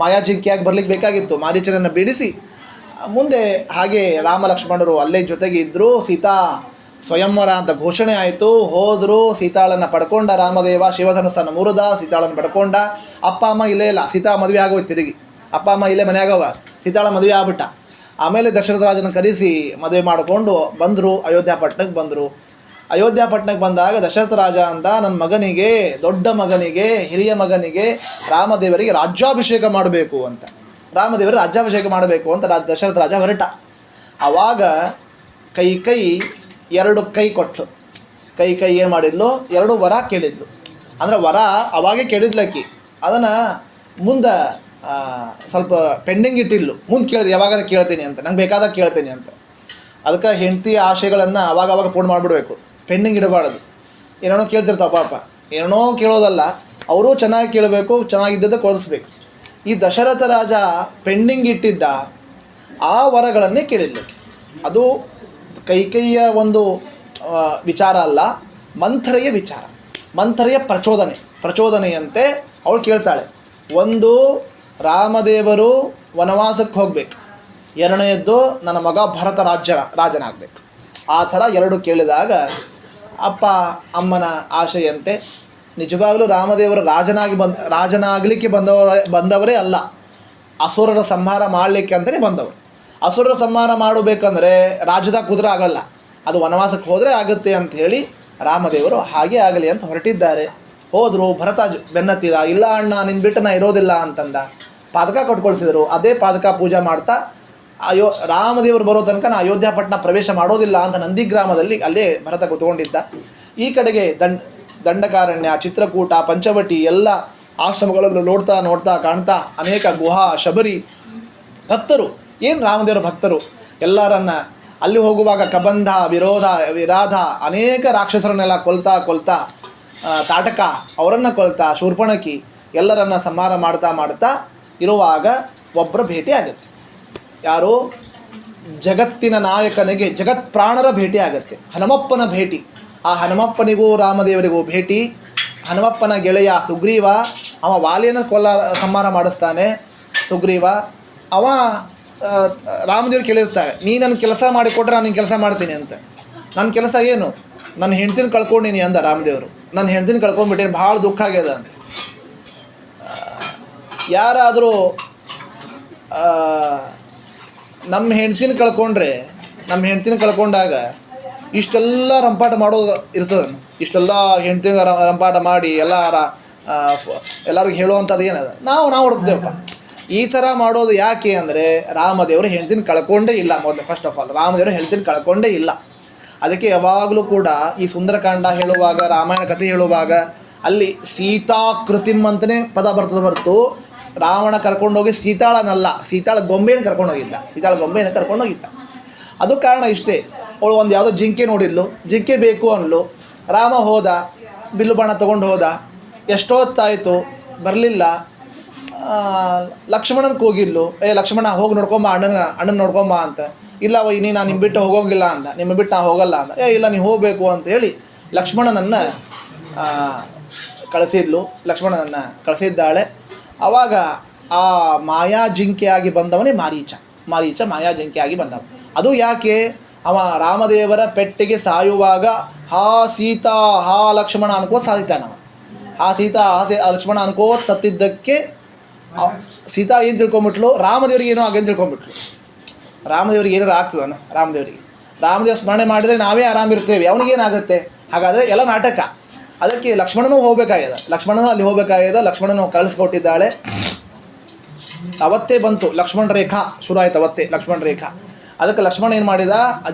ಮಾಯಾಜಿಂಕಿಯಾಗಿ ಬರ್ಲಿಕ್ಕೆ ಬೇಕಾಗಿತ್ತು. ಮಾರೀಚನನ್ನು ಬಿಡಿಸಿ ಮುಂದೆ ಹಾಗೆ ರಾಮ ಲಕ್ಷ್ಮಣರು ಅಲ್ಲೇ ಜೊತೆಗೆ ಇದ್ದರು. ಸ್ವಯಂವರ ಅಂತ ಘೋಷಣೆ ಆಯಿತು. ಹೋದರು, ಸೀತಾಳನ್ನು ಪಡ್ಕೊಂಡ ರಾಮದೇವ, ಶಿವಧನುಸ್ಸನ್ನು ಮುರಿದ, ಸೀತಾಳನ್ನು ಪಡ್ಕೊಂಡ. ಅಪ್ಪ ಅಮ್ಮ ಇಲ್ಲೇ ಇಲ್ಲ, ಸೀತಾ ಮದುವೆ ಆಗೋಯ್ತು. ತಿರುಗಿ ಅಪ್ಪ ಅಮ್ಮ ಇಲ್ಲೇ ಮನೆಯಾಗವ, ಸೀತಾಳ ಮದುವೆ ಆಗ್ಬಿಟ್ಟ. ಆಮೇಲೆ ದಶರಥ ರಾಜನ ಕರೆಸಿ ಮದುವೆ ಮಾಡಿಕೊಂಡು ಬಂದರು, ಅಯೋಧ್ಯ ಪಟ್ಟಣಕ್ಕೆ ಬಂದರು. ಅಯೋಧ್ಯ ಪಟ್ಟಣಕ್ಕೆ ಬಂದಾಗ ದಶರಥ ರಾಜ ಅಂತ ನನ್ನ ಮಗನಿಗೆ, ದೊಡ್ಡ ಮಗನಿಗೆ, ಹಿರಿಯ ಮಗನಿಗೆ ರಾಮದೇವರಿಗೆ ರಾಜ್ಯಾಭಿಷೇಕ ಮಾಡಬೇಕು ಅಂತ, ರಾಮದೇವರಿಗೆ ರಾಜ್ಯಾಭಿಷೇಕ ಮಾಡಬೇಕು ಅಂತ ದಶರಥ ರಾಜ ಹೊರಟ. ಆವಾಗ ಕೈ 2 ಕೈ ಕೊಟ್ಲು. ಕೈ ಏನು ಮಾಡಿದ್ಲು, 2 ವರ ಕೇಳಿದ್ಲು. ಅಂದರೆ ವರ ಅವಾಗೇ ಕೇಳಿದ್ಲಕ್ಕಿ, ಅದನ್ನು ಮುಂದೆ ಸ್ವಲ್ಪ ಪೆಂಡಿಂಗ್ ಇಟ್ಟಿದ್ಲು. ಮುಂದೆ ಕೇಳಿದೆ, ಯಾವಾಗ ಕೇಳ್ತೀನಿ ಅಂತ, ನಂಗೆ ಬೇಕಾದಾಗ ಕೇಳ್ತೀನಿ ಅಂತ. ಅದಕ್ಕೆ ಹೆಂಡತಿ ಆಶೆಗಳನ್ನು ಅವಾಗ ಪೂರ್ಣ ಮಾಡಿಬಿಡ್ಬೇಕು, ಪೆಂಡಿಂಗ್ ಇಡಬಾರ್ದು. ಏನೇನೋ ಕೇಳ್ತಿರ್ತಾವೆ ಪಾಪ, ಏನೇನೋ ಕೇಳೋದಲ್ಲ, ಅವರು ಚೆನ್ನಾಗಿ ಕೇಳಬೇಕು, ಚೆನ್ನಾಗಿದ್ದದ್ದು ಕೊಡಿಸ್ಬೇಕು. ಈ ದಶರಥ ರಾಜ ಪೆಂಡಿಂಗ್ ಇಟ್ಟಿದ್ದ ಆ ವರಗಳನ್ನೇ ಕೇಳಿದ್ಲು. ಅದು ಕೈಕೇಯಿಯ ಒಂದು ವಿಚಾರ ಅಲ್ಲ, ಮಂಥರೆಯ ವಿಚಾರ, ಮಂಥರೆಯ ಪ್ರಚೋದನೆಯಂತೆ ಅವಳು ಕೇಳ್ತಾಳೆ. ಒಂದು, ರಾಮದೇವರು ವನವಾಸಕ್ಕೆ ಹೋಗಬೇಕು. ಎರಡನೆಯದ್ದು, ನನ್ನ ಮಗ ಭರತ ರಾಜನಾಗಬೇಕು. ಆ ಥರ 2 ಕೇಳಿದಾಗ ಅಪ್ಪ ಅಮ್ಮನ ಆಶೆಯಂತೆ ನಿಜವಾಗಲೂ ರಾಮದೇವರು ರಾಜನಾಗಲಿಕ್ಕೆ ಬಂದವರೇ ಅಲ್ಲ, ಅಸುರರ ಸಂಹಾರ ಮಾಡಲಿಕ್ಕೆ ಅಂತಲೇ ಬಂದವರು. ಅಸುರರ ಸಂಹಾರ ಮಾಡಬೇಕಂದ್ರೆ ರಾಜ್ಯದಾಗ ಕುದುರೆ ಆಗಲ್ಲ, ಅದು ವನವಾಸಕ್ಕೆ ಹೋದರೆ ಆಗುತ್ತೆ ಅಂಥೇಳಿ ರಾಮದೇವರು ಹಾಗೇ ಆಗಲಿ ಅಂತ ಹೊರಟಿದ್ದಾರೆ. ಹೋದರು, ಭರತ ಬೆನ್ನತ್ತಿದ, ಇಲ್ಲ ಅಣ್ಣ ನಿನ್ನ ಬಿಟ್ಟು ನಾ ಇರೋದಿಲ್ಲ ಅಂತಂದ. ಪಾದಕ ಕೊಟ್ಕೊಳ್ಸಿದ್ರು. ಅದೇ ಪಾದಕ ಪೂಜೆ ಮಾಡ್ತಾ ರಾಮದೇವರು ಬರೋ ತನಕ ನಾ ಅಯೋಧ್ಯ ಪಟ್ಟಣ ಪ್ರವೇಶ ಮಾಡೋದಿಲ್ಲ ಅಂತ ನಂದಿಗ್ರಾಮದಲ್ಲಿ ಅಲ್ಲೇ ಭರತ ಕೂತ್ಕೊಂಡಿದ್ದ. ಈ ಕಡೆಗೆ ದಂಡಕಾರಣ್ಯ, ಚಿತ್ರಕೂಟ, ಪಂಚವಟಿ ಎಲ್ಲ ಆಶ್ರಮಗಳನ್ನು ನೋಡ್ತಾ ಕಾಣ್ತಾ ಅನೇಕ ಗುಹಾ, ಶಬರಿ ಭಕ್ತರು, ಏನು ರಾಮದೇವರ ಭಕ್ತರು ಎಲ್ಲರನ್ನ ಅಲ್ಲಿ ಹೋಗುವಾಗ ಕಬಂಧ, ವಿರಾಧ ಅನೇಕ ರಾಕ್ಷಸರನ್ನೆಲ್ಲ ಕೊಲ್ತಾ ತಾಟಕ ಅವರನ್ನು ಕೊಲ್ತಾ, ಶೂರ್ಪಣಕಿ ಎಲ್ಲರನ್ನ ಸಂಹಾರ ಮಾಡ್ತಾ ಇರುವಾಗ ಒಬ್ಬರ ಭೇಟಿ ಆಗುತ್ತೆ. ಯಾರು? ಜಗತ್ತಿನ ನಾಯಕನಿಗೆ, ಜಗತ್ ಪ್ರಾಣರ ಭೇಟಿ ಆಗುತ್ತೆ, ಹನುಮಪ್ಪನ ಭೇಟಿ. ಆ ಹನುಮಪ್ಪನಿಗೂ ರಾಮದೇವರಿಗೂ ಭೇಟಿ. ಹನುಮಪ್ಪನ ಗೆಳೆಯ ಸುಗ್ರೀವ, ಅವ ವಾಲಿಯನ್ನು ಸಂಹಾರ ಮಾಡಿಸ್ತಾನೆ. ಸುಗ್ರೀವ ಅವ ರಾಮದೇವ್ರು ಕೇಳಿರ್ತಾರೆ, ನೀ ನನ್ನ ಕೆಲಸ ಮಾಡಿಕೊಟ್ರೆ ನಾನು ನಿನ್ನ ಕೆಲಸ ಮಾಡ್ತೀನಿ ಅಂತ. ನನ್ನ ಕೆಲಸ ಏನು? ನನ್ನ ಹೆಂಡ್ತಿನ ಕಳ್ಕೊಂಡೀನಿ ಅಂದ ರಾಮದೇವರು. ನನ್ನ ಹೆಂಡ್ತಿನ ಕಳ್ಕೊಂಡ್ಬಿಟ್ಟೇನು, ಭಾಳ ದುಃಖ ಆಗ್ಯದ ಅಂತ. ಯಾರಾದರೂ ನಮ್ಮ ಹೆಂಡ್ತಿನ ಕಳ್ಕೊಂಡಾಗ ಇಷ್ಟೆಲ್ಲ ರಂಪಾಟ ಮಾಡೋದು ಇರ್ತದೆ. ಇಷ್ಟೆಲ್ಲ ಹೆಂಡ್ತಿನ ರಂಪಾಟ ಮಾಡಿ ಎಲ್ಲರಿಗೂ ಹೇಳುವಂಥದ್ದು ಏನದ, ನಾವು ಹುಡುಕ್ತೇವಪ್ಪ. ಈ ಥರ ಮಾಡೋದು ಯಾಕೆ ಅಂದರೆ ರಾಮದೇವರು ಹೆಂಡ್ತಿನ ಕಳ್ಕೊಂಡೇ ಇಲ್ಲ. ಮೊದಲು ಫಸ್ಟ್ ಆಫ್ ಆಲ್ ರಾಮದೇವರು ಹೆಂಡ್ತಿನ ಕಳ್ಕೊಂಡೇ ಇಲ್ಲ. ಅದಕ್ಕೆ ಯಾವಾಗಲೂ ಕೂಡ ಈ ಸುಂದರಕಾಂಡ ಹೇಳುವಾಗ, ರಾಮಾಯಣ ಕಥೆ ಹೇಳುವಾಗ ಅಲ್ಲಿ ಸೀತಾಕೃತಿಂ ಅಂತಲೇ ಪದ ಬರ್ತದೆ ಹೊರತು ರಾವಣ ಕರ್ಕೊಂಡೋಗಿ ಸೀತಾಳ ಗೊಂಬೆಯನ್ನು ಕರ್ಕೊಂಡೋಗಿದ್ದ. ಅದು ಕಾರಣ ಇಷ್ಟೇ. ಅವಳು ಒಂದು ಯಾವುದೋ ಜಿಂಕೆ ನೋಡಿದ್ಲು, ಜಿಂಕೆ ಬೇಕು ಅನ್ಲು. ರಾಮ ಹೋದ, ಬಿಲ್ಲು ಬಾಣ ತೊಗೊಂಡು ಹೋದ. ಎಷ್ಟೊತ್ತಾಯಿತು ಬರಲಿಲ್ಲ. ಲಕ್ಷ್ಮಣನ ಕೂಗಿದ್ಲು, ಲಕ್ಷ್ಮಣ ಹೋಗಿ ನೋಡ್ಕೊಂಬ, ಅಣ್ಣನ ನೋಡ್ಕೊಂಬ ಅಂತ. ಇಲ್ಲ ವೈನಿ, ನಾನು ನಿಮ್ಮ ಬಿಟ್ಟು ಹೋಗೋಂಗಿಲ್ಲ ಅಂದ. ನಿಮ್ಮ ಬಿಟ್ಟು ನಾನು ಹೋಗಲ್ಲ ಅಂದ. ಇಲ್ಲ ನೀವು ಹೋಗಬೇಕು ಅಂತ ಹೇಳಿ ಲಕ್ಷ್ಮಣನನ್ನು ಕಳಿಸಿದ್ದಾಳೆ. ಆವಾಗ ಆ ಮಾಯಾ ಜಿಂಕೆಯಾಗಿ ಬಂದವನೇ ಮಾರೀಚ ಮಾಯಾ ಜಿಂಕೆಯಾಗಿ ಬಂದವ. ಅದು ಯಾಕೆ? ಅವ ರಾಮದೇವರ ಪೆಟ್ಟಿಗೆ ಸಾಯುವಾಗ ಹಾ ಸೀತಾ ಹಾ ಲಕ್ಷ್ಮಣ ಅನ್ಕೋತ ಸಾಯ್ತಾನವ. ಆ ಸೀತಾ ಲಕ್ಷ್ಮಣ ಅನ್ಕೋತ ಸತ್ತಿದ್ದಕ್ಕೆ ಸೀತಾ ಏನು ತಿಳ್ಕೊಂಬಿಟ್ಲು, ರಾಮದೇವ್ರಿಗೆ ಏನೋ ಆಗೇನು ತಿಳ್ಕೊಂಬಿಟ್ಲು. ರಾಮದೇವ್ರಿಗೆ ಏನಾರು ಆಗ್ತದನ? ರಾಮದೇವ್ರ ಸ್ಮರಣೆ ಮಾಡಿದರೆ ನಾವೇ ಆರಾಮಿರ್ತೇವೆ, ಅವನಿಗೇನಾಗುತ್ತೆ? ಹಾಗಾದರೆ ಎಲ್ಲ ನಾಟಕ. ಅದಕ್ಕೆ ಲಕ್ಷ್ಮಣನೂ ಹೋಗಬೇಕಾಗ್ಯದ, ಅಲ್ಲಿ ಹೋಗಬೇಕಾಗ್ಯದ. ಲಕ್ಷ್ಮಣನು ಕಳಿಸ್ಕೊಟ್ಟಿದ್ದಾಳೆ. ಅವತ್ತೇ ಬಂತು ಲಕ್ಷ್ಮಣ ರೇಖಾ ಶುರು ಆಯ್ತು. ಅವತ್ತೇ ಲಕ್ಷ್ಮಣ ರೇಖಾ. ಅದಕ್ಕೆ ಲಕ್ಷ್ಮಣ ಏನು ಮಾಡಿದ,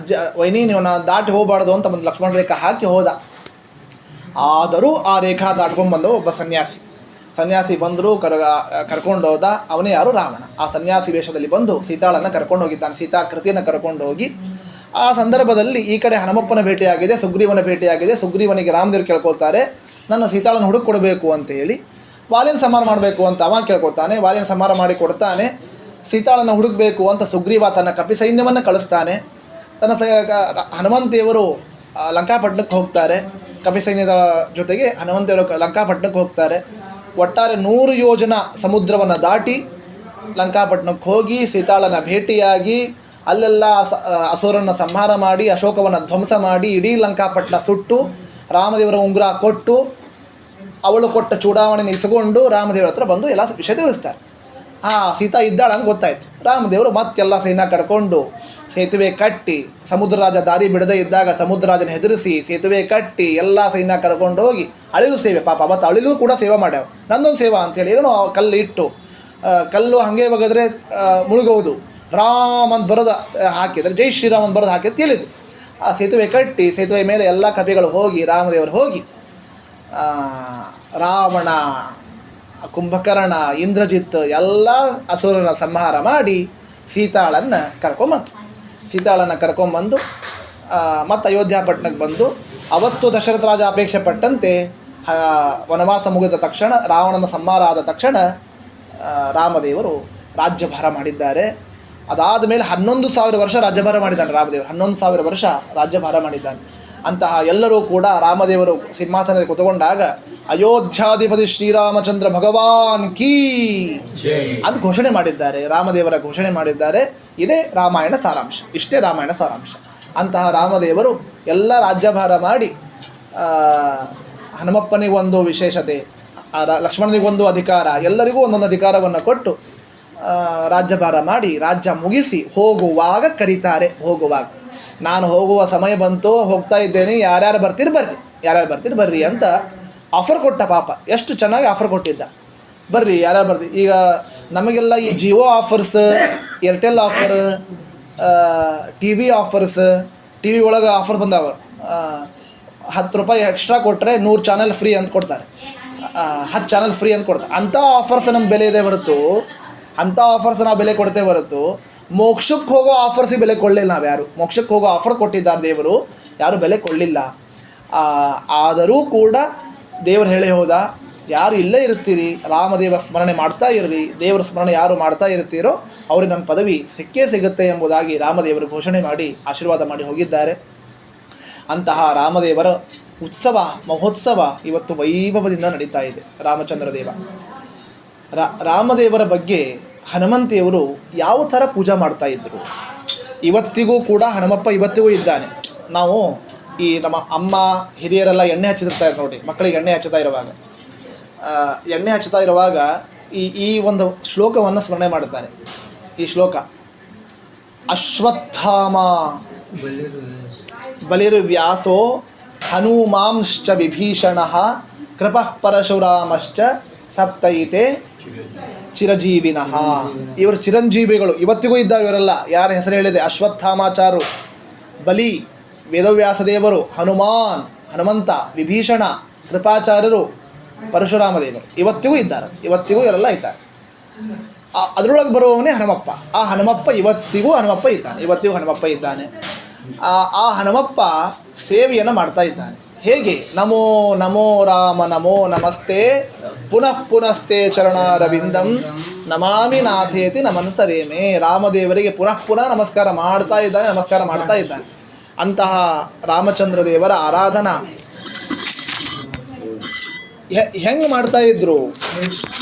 ವೈನಿ ನೀವು ನಾನು ದಾಟಿ ಹೋಗಬಾರ್ದು ಅಂತ ಒಂದು ಲಕ್ಷ್ಮಣ ರೇಖಾ ಹಾಕಿ ಹೋದ. ಆದರೂ ಆ ರೇಖಾ ದಾಟ್ಕೊಂಡು ಬಂದವ ಒಬ್ಬ ಸನ್ಯಾಸಿ ಬಂದರು, ಕರ್ಕೊಂಡು ಹೋದ. ಅವನೇ ಯಾರು? ರಾವಣ. ಆ ಸನ್ಯಾಸಿ ವೇಷದಲ್ಲಿ ಬಂದು ಸೀತಾಳನ್ನು ಕರ್ಕೊಂಡು ಹೋಗಿದ್ದಾನೆ, ಸೀತಾಕೃತಿಯನ್ನು ಕರ್ಕೊಂಡು ಹೋಗಿ. ಆ ಸಂದರ್ಭದಲ್ಲಿ ಈ ಕಡೆ ಹನುಮಪ್ಪನ ಭೇಟಿಯಾಗಿದೆ, ಸುಗ್ರೀವನ ಭೇಟಿಯಾಗಿದೆ. ಸುಗ್ರೀವನಿಗೆ ರಾಮದೇವರು ಕೇಳ್ಕೊಳ್ತಾರೆ, ನನ್ನ ಸೀತಾಳನ್ನು ಹುಡುಕಿ ಕೊಡಬೇಕು ಅಂತ ಹೇಳಿ. ವಾಲಿನ ಸಂಹಾರ ಮಾಡಬೇಕು ಅಂತ ಅವ ಕೇಳ್ಕೊತಾನೆ. ವಾಲಿನ ಸಂಹಾರ ಮಾಡಿ ಕೊಡ್ತಾನೆ. ಸೀತಾಳನ್ನು ಹುಡುಕಬೇಕು ಅಂತ ಸುಗ್ರೀವ ತನ್ನ ಕಪಿ ಸೈನ್ಯವನ್ನು ಕಳಿಸ್ತಾನೆ. ಹನುಮಂತೇವರು ಲಂಕಾಪಟ್ಟಣಕ್ಕೆ ಹೋಗ್ತಾರೆ. ಕಪಿ ಸೈನ್ಯದ ಜೊತೆಗೆ ಹನುಮಂತೇವರು ಲಂಕಾಪಟ್ಟಣಕ್ಕೆ ಹೋಗ್ತಾರೆ. ಒಟ್ಟಾರೆ 100 ಯೋಜನ ಸಮುದ್ರವನ್ನು ದಾಟಿ ಲಂಕಾಪಟ್ಟಣಕ್ಕೆ ಹೋಗಿ ಸೀತಾಳನ್ನು ಭೇಟಿಯಾಗಿ ಅಲ್ಲೆಲ್ಲ ಅಸುರನ್ನು ಸಂಹಾರ ಮಾಡಿ ಅಶೋಕವನ್ನು ಧ್ವಂಸ ಮಾಡಿ ಇಡೀ ಲಂಕಾಪಟ್ಟಣ ಸುಟ್ಟು ರಾಮದೇವರ ಉಂಗುರ ಕೊಟ್ಟು ಅವಳು ಕೊಟ್ಟ ಚೂಡಾವಣೆನ ಇಸ್ಕೊಂಡು ರಾಮದೇವರ ಹತ್ರ ಬಂದು ಎಲ್ಲ ವಿಷಯ ತಿಳಿಸ್ತಾರೆ. ಸೀತಾ ಇದ್ದಾಳೆ ಅಂತ ಗೊತ್ತಾಯಿತು. ರಾಮದೇವರು ಮತ್ತೆಲ್ಲ ಸೈನ್ಯ ಕಡ್ಕೊಂಡು ಸೇತುವೆ ಕಟ್ಟಿ, ಸಮುದ್ರರಾಜ ದಾರಿ ಬಿಡದೇ ಇದ್ದಾಗ ಸಮುದ್ರರಾಜನ ಹೆದರಿಸಿ ಸೇತುವೆ ಕಟ್ಟಿ ಎಲ್ಲ ಸೈನ್ಯ ಕರ್ಕೊಂಡು ಹೋಗಿ ಅಳಿಲು ಸೇವೆ, ಪಾಪ ಅವತ್ತು ಅಳಿಲು ಕೂಡ ಸೇವೆ ಮಾಡ್ಯಾವ. ನಂದೊಂದು ಸೇವಾ ಅಂತೇಳಿ ಏನೋ ಕಲ್ಲು ಇಟ್ಟು, ಕಲ್ಲು ಹಾಗೆ ಬಗೆದ್ರೆ ಮುಳುಗೋದು, ರಾಮ್ ಅಂತ ಬರೋದು ಹಾಕಿದರೆ ಜೈ ಶ್ರೀರಾಮ್ ಅಂತ ಬರೋದು ಹಾಕಿದ್ರೆ ತಿಳಿದು ಆ ಸೇತುವೆ ಕಟ್ಟಿ ಸೇತುವೆ ಮೇಲೆ ಎಲ್ಲ ಕಪಿಗಳು ಹೋಗಿ ರಾಮದೇವರು ಹೋಗಿ ರಾವಣ, ಕುಂಭಕರ್ಣ, ಇಂದ್ರಜಿತ್ ಎಲ್ಲ ಅಸುರನ ಸಂಹಾರ ಮಾಡಿ ಸೀತಾಳನ್ನು ಕರ್ಕೊಂಬಂದು ಮತ್ತು ಅಯೋಧ್ಯ ಪಟ್ಟಣಕ್ಕೆ ಬಂದು ಅವತ್ತು ದಶರಥ ರಾಜ ಅಪೇಕ್ಷೆ ಪಟ್ಟಂತೆ ವನವಾಸ ಮುಗಿದ ತಕ್ಷಣ, ರಾವಣನ ಸಂಹಾರ ಆದ ತಕ್ಷಣ ರಾಮದೇವರು ರಾಜ್ಯಭಾರ ಮಾಡಿದ್ದಾರೆ. ಅದಾದ ಮೇಲೆ 11,000 ವರ್ಷ ರಾಜ್ಯಭಾರ ಮಾಡಿದ್ದಾನೆ ರಾಮದೇವರು. 11,000 ವರ್ಷ ರಾಜ್ಯಭಾರ ಮಾಡಿದ್ದಾನೆ. ಅಂತಹ ಎಲ್ಲರೂ ಕೂಡ ರಾಮದೇವರು ಸಿಂಹಾಸನದಲ್ಲಿ ಕೂತ್ಕೊಂಡಾಗ ಅಯೋಧ್ಯಾಧಿಪತಿ ಶ್ರೀರಾಮಚಂದ್ರ ಭಗವಾನ್ ಕೀ ಅಂತ ಘೋಷಣೆ ಮಾಡಿದ್ದಾರೆ. ರಾಮದೇವರ ಘೋಷಣೆ ಮಾಡಿದ್ದಾರೆ. ಇದೇ ರಾಮಾಯಣ ಸಾರಾಂಶ, ಇಷ್ಟೇ ರಾಮಾಯಣ ಸಾರಾಂಶ. ಅಂತಹ ರಾಮದೇವರು ಎಲ್ಲ ರಾಜ್ಯಭಾರ ಮಾಡಿ ಹನುಮಪ್ಪನಿಗೊಂದು ವಿಶೇಷತೆ, ಲಕ್ಷ್ಮಣನಿಗೊಂದು ಅಧಿಕಾರ, ಎಲ್ಲರಿಗೂ ಒಂದೊಂದು ಅಧಿಕಾರವನ್ನು ಕೊಟ್ಟು ರಾಜ್ಯಭಾರ ಮಾಡಿ ರಾಜ್ಯ ಮುಗಿಸಿ ಹೋಗುವಾಗ ಕರೀತಾರೆ. ಹೋಗುವಾಗ ನಾನು ಹೋಗುವ ಸಮಯ ಬಂತು, ಹೋಗ್ತಾ ಇದ್ದೇನೆ, ಯಾರ್ಯಾರು ಬರ್ತೀರಿ ಬರ್ರಿ ಅಂತ ಆಫರ್ ಕೊಟ್ಟ. ಪಾಪ ಎಷ್ಟು ಚೆನ್ನಾಗಿ ಆಫರ್ ಕೊಟ್ಟಿದ್ದ. ಬರ್ರಿ ಯಾರ್ಯಾರು ಬರ್ತೀವಿ. ಈಗ ನಮಗೆಲ್ಲ ಈ Jio offers, Airtel offer, TV offers, TV ಒಳಗೆ ಆಫರ್ ಬಂದಾವ. 10 ರೂಪಾಯಿ ಎಕ್ಸ್ಟ್ರಾ ಕೊಟ್ಟರೆ 100 ಚಾನಲ್ ಫ್ರೀ ಅಂತ ಕೊಡ್ತಾರೆ, 10 ಚಾನಲ್ ಫ್ರೀ ಅಂತ ಕೊಡ್ತಾರೆ. ಅಂಥ ಆಫರ್ಸ್ ನಮ್ಮ ಬೆಲೆ ಇದೆ ಹೊರತು, ಅಂಥ ಆಫರ್ಸ್ ನಾವು ಬೆಲೆ ಕೊಡ್ತೇವೆ ಹೊರತು ಮೋಕ್ಷಕ್ಕೆ ಹೋಗೋ ಆಫರ್ಸಿಗೆ ಬೆಲೆ ಕೊಡಲಿಲ್ಲ. ನಾವು ಯಾರು ಮೋಕ್ಷಕ್ಕೆ ಹೋಗೋ ಆಫರ್ ಕೊಟ್ಟಿದ್ದಾರೆ ದೇವರು, ಯಾರು ಬೆಲೆ ಕೊಡಲಿಲ್ಲ. ಆದರೂ ಕೂಡ ದೇವರು ಹೇಳಿ ಹೋದ, ಯಾರು ಇಲ್ಲೇ ಇರ್ತೀರಿ ರಾಮದೇವ ಸ್ಮರಣೆ ಮಾಡ್ತಾ ಇರ್ರಿ, ದೇವರ ಸ್ಮರಣೆ ಯಾರು ಮಾಡ್ತಾ ಇರ್ತೀರೋ ಅವ್ರಿಗೆ ನನ್ನ ಪದವಿ ಸಿಕ್ಕೇ ಸಿಗುತ್ತೆ ಎಂಬುದಾಗಿ ರಾಮದೇವರು ಘೋಷಣೆ ಮಾಡಿ ಆಶೀರ್ವಾದ ಮಾಡಿ ಹೋಗಿದ್ದಾರೆ. ಅಂತಹ ರಾಮದೇವರ ಉತ್ಸವ ಮಹೋತ್ಸವ ಇವತ್ತು ವೈಭವದಿಂದ ನಡೀತಾ ಇದೆ. ರಾಮಚಂದ್ರ ದೇವ ರಾಮದೇವರ ಬಗ್ಗೆ ಹನುಮಂತಿಯವರು ಯಾವ ಥರ ಪೂಜಾ ಮಾಡ್ತಾ ಇದ್ದರು, ಇವತ್ತಿಗೂ ಕೂಡ ಹನುಮಪ್ಪ ಇವತ್ತಿಗೂ ಇದ್ದಾನೆ. ನಾವು ಈ ನಮ್ಮ ಅಮ್ಮ ಹಿರಿಯರೆಲ್ಲ ಎಣ್ಣೆ ಹಚ್ಚಿರ್ತಾರೆ ನೋಡಿ, ಮಕ್ಕಳಿಗೆ ಎಣ್ಣೆ ಹಚ್ಚುತ್ತಾ ಇರುವಾಗ ಈ ಒಂದು ಶ್ಲೋಕವನ್ನು ಸ್ಮರಣೆ ಮಾಡುತ್ತಾರೆ. ಈ ಶ್ಲೋಕ ಅಶ್ವತ್ಥಾಮ ಬಲಿರ್ವ್ಯಾಸೋ ಹನುಮಾಂಶ್ಚ ವಿಭೀಷಣಃ ಕೃಪಃ ಪರಶುರಾಮಶ್ಚ ಸಪ್ತೈತೆ ಚಿರಜೀವಿನಃ. ಇವರು ಚಿರಂಜೀವಿಗಳು, ಇವತ್ತಿಗೂ ಇದ್ದಾರೆ ಇವರೆಲ್ಲ. ಯಾರ ಹೆಸರು ಹೇಳಿದೆ? ಅಶ್ವತ್ಥಾಮಾಚಾರು, ಬಲಿ, ವೇದವ್ಯಾಸದೇವರು, ಹನುಮಂತ, ವಿಭೀಷಣ, ಕೃಪಾಚಾರ್ಯರು, ಪರಶುರಾಮ ದೇವರು ಇವತ್ತಿಗೂ ಇದ್ದಾರೆ. ಇವತ್ತಿಗೂ ಇವರೆಲ್ಲ ಇದ್ದಾರೆ. ಅದರೊಳಗೆ ಬರುವವನೇ ಹನುಮಪ್ಪ. ಆ ಹನುಮಪ್ಪ ಇವತ್ತಿಗೂ ಹನುಮಪ್ಪ ಇದ್ದಾನೆ. ಆ ಹನುಮಪ್ಪ ಸೇವೆಯನ್ನು ಮಾಡ್ತಾ ಇದ್ದಾನೆ. ಹೇಗೆ? ನಮೋ ನಮೋ ರಾಮ ನಮೋ ನಮಸ್ತೆ ಪುನಃ ಪುನಸ್ತೆ ಚರಣಾರವಿಂದಂ ನಮಾಮಿ ನಾಥೇತಿ ನಮನ್ಸರೇಮೆ. ರಾಮದೇವರಿಗೆ ಪುನಃ ನಮಸ್ಕಾರ ಮಾಡ್ತಾ ಇದ್ದಾನೆ. ಅಂತಹ ರಾಮಚಂದ್ರ ದೇವರ ಆರಾಧನಾ ಹೆಂಗೆ ಮಾಡ್ತಾ ಇದ್ರು?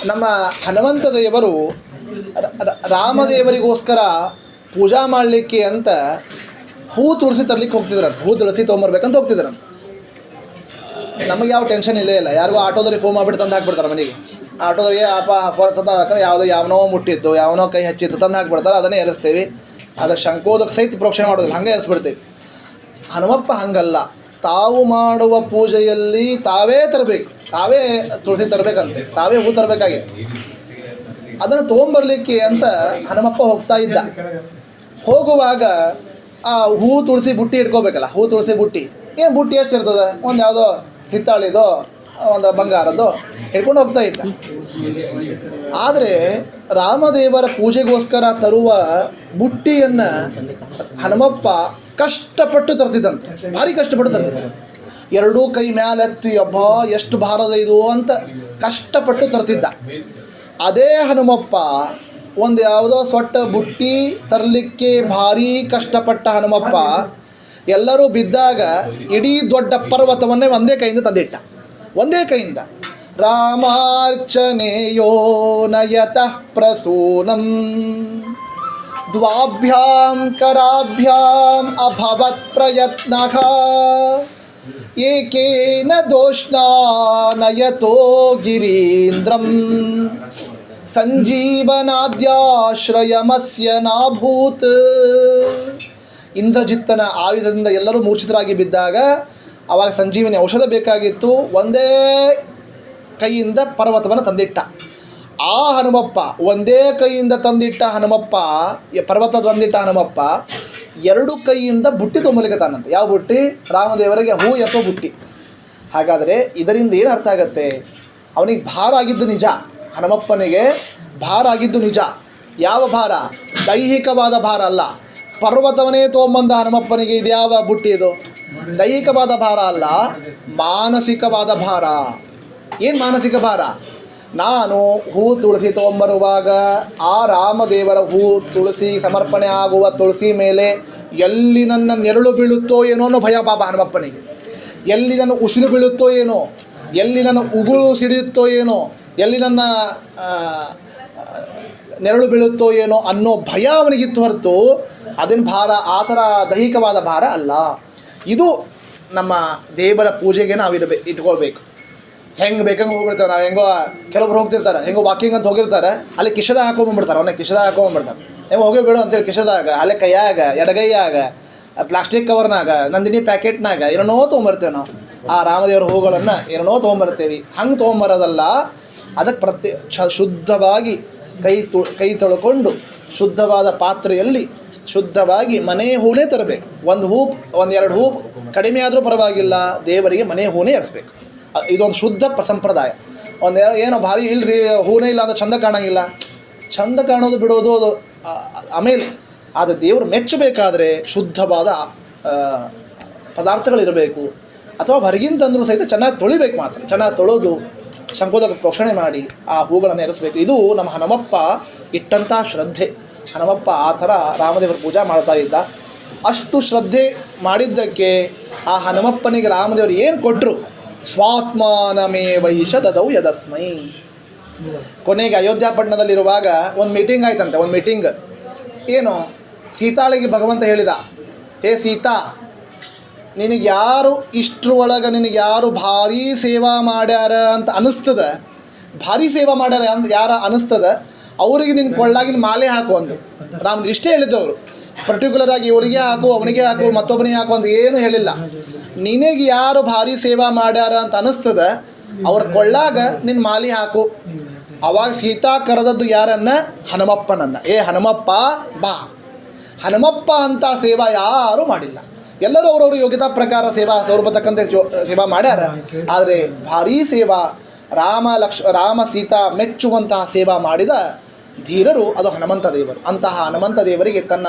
ನಮ್ಮ ಹನುಮಂತ ದೇವರು ರಾಮದೇವರಿಗೋಸ್ಕರ ಪೂಜಾ ಮಾಡಲಿಕ್ಕೆ ಅಂತ ಹೂ ತುಳಸಿ ತರ್ಲಿಕ್ಕೆ ಹೋಗ್ತಿದ್ರಂತ. ಹೂ ತುಳಸಿ ತೊಗೊಂಬರ್ಬೇಕಂತ ಹೋಗ್ತಿದ್ರಂತ. ನಮಗೆ ಯಾವ ಟೆನ್ಷನ್ ಇಲ್ಲೇ ಇಲ್ಲ. ಯಾರಿಗೂ ಆಟೋದವ್ರಿಗೆ ಫೋನ್ ಮಾಡಿಬಿಟ್ಟು ತಂದು ಹಾಕ್ಬಿಡ್ತಾರೆ ಮನೆಗೆ. ಆಟೋದವ್ರಿಗೆ ಫೋನ್ ತಂದು ಹಾಕಿದ್ರೆ ಯಾವನೋ ಮುಟ್ಟಿದ್ದು, ಯಾವನೋ ಕೈ ಹಚ್ಚಿದ್ದು ತಂದು ಹಾಕ್ಬಿಡ್ತಾರೆ. ಅದನ್ನೇ ಎರಿಸ್ತೇವೆ. ಅದು ಶಂಕೋದಕ್ಕೆ ಸಹಿತ ಪ್ರೋಕ್ಷಣೆ ಮಾಡೋದಿಲ್ಲ, ಹಾಗೆ ಎರಿಸ್ಬಿಡ್ತೇವೆ. ಹನುಮಪ್ಪ ಹಂಗಲ್ಲ. ತಾವು ಮಾಡುವ ಪೂಜೆಯಲ್ಲಿ ತಾವೇ ತರಬೇಕು, ತಾವೇ ತುಳಸಿ ತರಬೇಕಂತೆ, ತಾವೇ ಹೂ ತರಬೇಕಾಗಿತ್ತು. ಅದನ್ನು ತೊಗೊಂಬರ್ಲಿಕ್ಕೆ ಅಂತ ಹನುಮಪ್ಪ ಹೋಗ್ತಾ ಇದ್ದ. ಹೋಗುವಾಗ ಆ ಹೂ ತುಳಸಿ ಬುಟ್ಟಿ ಇಟ್ಕೋಬೇಕಲ್ಲ, ಹೂ ತುಳಸಿ ಬುಟ್ಟಿ ಏನು ಬುಟ್ಟಿ ಎಷ್ಟು ಇರ್ತದೆ? ಒಂದು ಯಾವುದೋ ಹಿತ್ತಾಳಿದೋ ಒಂದು ಬಂಗಾರದ್ದು ಹಿಡ್ಕೊಂಡು ಹೋಗ್ತಾ ಇದ್ದ. ಆದರೆ ರಾಮದೇವರ ಪೂಜೆಗೋಸ್ಕರ ತರುವ ಬುಟ್ಟಿಯನ್ನು ಹನುಮಪ್ಪ ಕಷ್ಟಪಟ್ಟು ತರ್ತಿದ್ದಂತೆ, ಭಾರಿ ಕಷ್ಟಪಟ್ಟು ತರ್ತಿದ್ದ. ಎರಡೂ ಕೈ ಮ್ಯಾಲೆತ್ತಿ ಅಬ್ಬಾ ಎಷ್ಟು ಭಾರದ ಇದು ಅಂತ ಕಷ್ಟಪಟ್ಟು ತರ್ತಿದ್ದ. ಅದೇ ಹನುಮಪ್ಪ ಒಂದು ಯಾವುದೋ ಸೊಟ್ಟ ಬುಟ್ಟಿ ತರಲಿಕ್ಕೆ ಭಾರೀ ಕಷ್ಟಪಟ್ಟ ಹನುಮಪ್ಪ ಎಲ್ಲರೂ ಬಿದ್ದಾಗ ಇಡೀ ದೊಡ್ಡ ಪರ್ವತವನ್ನೇ ಒಂದೇ ಕೈಯಿಂದ ತಂದಿಟ್ಟ. ಒಂದೇ ಕೈಯಿಂದ ರಾಮಾರ್ಚನೆಯೋ ನಯತಃ ಪ್ರಸೂನಂ ದ್ವಾಭ್ಯಾಂ ಕರಾಭ್ಯಾಂ ಅಭವತ್ ಪ್ರಯತ್ನಃ ಏಕೇನ ದೋಷ್ಣಾ ನಯತೋ ಗಿರೀಂದ್ರಂ ಸಂಜೀವನಾದ್ಯಾಶ್ರಯಮಸ್ಯ ನಾಭೂತ್. ಇಂದ್ರಜಿತ್ತನ ಆಯುಧದಿಂದ ಎಲ್ಲರೂ ಮೂರ್ಛಿತರಾಗಿ ಬಿದ್ದಾಗ ಆವಾಗ ಸಂಜೀವನಿ ಔಷಧ ಬೇಕಾಗಿತ್ತು. ಒಂದೇ ಕೈಯಿಂದ ಪರ್ವತವನ್ನು ತಂದಿಟ್ಟ. ಆ ಹನುಮಪ್ಪ ಒಂದೇ ಕೈಯಿಂದ ತಂದಿಟ್ಟ ಹನುಮಪ್ಪ, ಪರ್ವತ ತಂದಿಟ್ಟ ಹನುಮಪ್ಪ ಎರಡು ಕೈಯಿಂದ ಬುಟ್ಟಿ ತೊಂಬಲಿಕತ್ತಾನಂತೆ. ಯಾವ ಬುಟ್ಟಿ? ರಾಮದೇವರಿಗೆ ಹೂ ಎತ್ತೋ ಬುಟ್ಟಿ. ಹಾಗಾದರೆ ಇದರಿಂದ ಏನು ಅರ್ಥ ಆಗತ್ತೆ? ಅವನಿಗೆ ಭಾರ ಆಗಿದ್ದು ನಿಜ, ಹನುಮಪ್ಪನಿಗೆ ಭಾರ ಆಗಿದ್ದು ನಿಜ. ಯಾವ ಭಾರ? ದೈಹಿಕವಾದ ಭಾರ ಅಲ್ಲ. ಪರ್ವತವನ್ನೇ ತೊಗೊಂಬಂದ ಹನುಮಪ್ಪನಿಗೆ ಇದ್ಯಾವ ಬುಟ್ಟಿ ಇದು? ದೈಹಿಕವಾದ ಭಾರ ಅಲ್ಲ, ಮಾನಸಿಕವಾದ ಭಾರ. ಏನು ಮಾನಸಿಕ ಭಾರ? ನಾನು ಹೂ ತುಳಸಿ ತೊಗೊಂಬರುವಾಗ ಆ ರಾಮದೇವರ ಹೂ ತುಳಸಿ ಸಮರ್ಪಣೆ ಆಗುವ ತುಳಸಿ ಮೇಲೆ ಎಲ್ಲಿ ನನ್ನ ನೆರಳು ಬೀಳುತ್ತೋ ಏನೋ ಅನ್ನೋ ಭಯ ಪಾಪ ಹನುಮಪ್ಪನಿಗೆ. ಎಲ್ಲಿ ನನ್ನ ಉಸಿರು ಬೀಳುತ್ತೋ ಏನೋ, ಎಲ್ಲಿ ನನ್ನ ಉಗುಳು ಸಿಡಿಯುತ್ತೋ ಏನೋ, ಎಲ್ಲಿ ನನ್ನ ನೆರಳು ಬೀಳುತ್ತೋ ಏನೋ ಅನ್ನೋ ಭಯ ಅವನಿಗಿತ್ತು ಹೊರತು ಅದೇನು ಭಾರ ಆ ಥರ ದೈಹಿಕವಾದ ಭಾರ ಅಲ್ಲ. ಇದು ನಮ್ಮ ದೇವರ ಪೂಜೆಗೆ ನಾವು ಇಟ್ಕೊಳ್ಬೇಕು. ಹೆಂಗೆ ಬೇಕಂಗೆ ಹೋಗ್ಬಿಡ್ತಾರೆ. ನಾವು ಹೆಂಗೋ ಕೆಲವೊಬ್ರು ಹೋಗ್ತಿರ್ತಾರೆ, ಹೆಂಗೋ ವಾಕಿಂಗ್ ಅಂತ ಹೋಗಿರ್ತಾರೆ, ಅಲ್ಲಿ ಕಿಶದಾಗ ಹಾಕೊಂಬಂದ್ಬಿಡ್ತಾರೆ. ಅವನ್ನ ಕಿಶದಾಗ ಹಾಕೊಂಬಂದ್ಬಿಡ್ತಾರೆ. ಹೆಂಗೆ ಹೋಗಿ ಬಿಡು ಅಂತೇಳಿ ಕಿಶದಾಗ, ಅಲ್ಲೇ ಕೈಯಾಗ, ಎಡಗೈಯಾಗ, ಪ್ಲಾಸ್ಟಿಕ್ ಕವರ್ನಾಗ, ನಂದಿನಿ ಪ್ಯಾಕೆಟ್ನಾಗ ಏನೋ ತೊಗೊಂಬರ್ತೇವೆ ನಾವು. ಆ ರಾಮದೇವರ ಹೂಗಳನ್ನು ಏನೋ ತೊಗೊಂಬರ್ತೇವೆ. ಹಂಗೆ ತೊಗೊಂಬರೋದಲ್ಲ. ಅದಕ್ಕೆ ಶುದ್ಧವಾಗಿ ಕೈ ತೊಳ್ಕೊಂಡು ಶುದ್ಧವಾದ ಪಾತ್ರೆಯಲ್ಲಿ ಶುದ್ಧವಾಗಿ ಮನೆ ಹೂನೇ ತರಬೇಕು. ಒಂದು ಹೂ, ಒಂದೆರಡು ಹೂ ಕಡಿಮೆ ಆದರೂ ಪರವಾಗಿಲ್ಲ, ದೇವರಿಗೆ ಮನೆ ಹೂನೇ ಎರಿಸ್ಬೇಕು. ಇದೊಂದು ಶುದ್ಧ ಸಂಪ್ರದಾಯ. ಏನೋ ಭಾರಿ ಇಲ್ಲರಿ ಹೂನೇ ಇಲ್ಲ ಅಂದರೆ ಚಂದ ಕಾಣೋಂಗಿಲ್ಲ. ಚಂದ ಕಾಣೋದು ಬಿಡೋದು ಅದು ಆಮೇಲೆ. ಆದರೆ ದೇವರು ಮೆಚ್ಚಬೇಕಾದ್ರೆ ಶುದ್ಧವಾದ ಪದಾರ್ಥಗಳಿರಬೇಕು. ಅಥವಾ ಹೊರಗಿಂತಂದ್ರೂ ಸಹಿತ ಚೆನ್ನಾಗಿ ತೊಳಿಬೇಕು. ಮಾತ್ರ ಚೆನ್ನಾಗಿ ತೊಳೆದು ಶಂಕೋದಕ ಪ್ರೋಕ್ಷಣೆ ಮಾಡಿ ಆ ಹೂಗಳನ್ನು ಎರಿಸಬೇಕು. ಇದು ನಮ್ಮ ಹನುಮಪ್ಪ ಇಟ್ಟಂಥ ಶ್ರದ್ಧೆ. ಹನುಮಪ್ಪ ಆ ಥರ ರಾಮದೇವರ ಪೂಜಾ ಮಾಡ್ತಾ ಇದ್ದ. ಅಷ್ಟು ಶ್ರದ್ಧೆ ಮಾಡಿದ್ದಕ್ಕೆ ಆ ಹನುಮಪ್ಪನಿಗೆ ರಾಮದೇವರು ಏನು ಕೊಟ್ಟರು? ಸ್ವಾತ್ಮಾನಮೇ ವೈಷ ದದೌ ಯದಸ್ಮೈ. ಕೊನೆಗೆ ಅಯೋಧ್ಯಾಪಟ್ಟಣದಲ್ಲಿರುವಾಗ ಒಂದು ಮೀಟಿಂಗ್ ಆಯ್ತಂತೆ. ಒಂದು ಮೀಟಿಂಗ್ ಏನು, ಸೀತಾಳಿಗೆ ಭಗವಂತ ಹೇಳಿದ, ಹೇ ಸೀತಾ, ನಿನಗೆ ಯಾರು ಇಷ್ಟ್ರ ಒಳಗೆ ನಿನಗೆ ಯಾರು ಭಾರೀ ಸೇವಾ ಮಾಡ್ಯಾರ ಅಂತ ಅನ್ನಿಸ್ತದ, ಭಾರೀ ಸೇವಾ ಮಾಡ್ಯಾರ ಅಂತ ಯಾರು ಅನ್ನಿಸ್ತದ, ಅವರಿಗೆ ನಿನ್ನ ಕೊಳ್ಳಾಗಿನ ಮಾಲೆ ಹಾಕು ಅಂದರು. ರಾಮದೇವ್ರು ಇಷ್ಟೇ ಹೇಳಿದ್ದವರು. ಪರ್ಟಿಕ್ಯುಲರ್ ಆಗಿ ಇವರಿಗೆ ಹಾಕು, ಅವನಿಗೆ ಹಾಕು, ಮತ್ತೊಬ್ಬನಿಗೆ ಹಾಕು ಅಂತ ಏನು ಹೇಳಿಲ್ಲ. ನಿನಗೆ ಯಾರು ಭಾರಿ ಸೇವಾ ಮಾಡ್ಯಾರ ಅಂತ ಅನ್ನಿಸ್ತದ ಅವ್ರ ಕೊಳ್ಳಾಗ ನಿನ್ನ ಮಾಲಿ ಹಾಕು. ಅವಾಗ ಸೀತಾ ಕರೆದದ್ದು ಯಾರನ್ನ? ಹನುಮಪ್ಪನನ್ನ. ಏ ಹನುಮಪ್ಪ ಬಾ. ಹನುಮಪ್ಪ ಅಂತ ಸೇವಾ ಯಾರೂ ಮಾಡಿಲ್ಲ. ಎಲ್ಲರೂ ಅವರವರು ಯೋಗ್ಯತಾ ಪ್ರಕಾರ ಸೇವಾ ತಕ್ಕಂತೆ ಸೇವಾ ಮಾಡ್ಯಾರ. ಆದರೆ ಭಾರೀ ಸೇವಾ ರಾಮ ಸೀತಾ ಮೆಚ್ಚುವಂತಹ ಸೇವಾ ಮಾಡಿದ ಧೀರರು ಅದು ಹನುಮಂತ ದೇವರು. ಅಂತಹ ಹನುಮಂತ ದೇವರಿಗೆ ತನ್ನ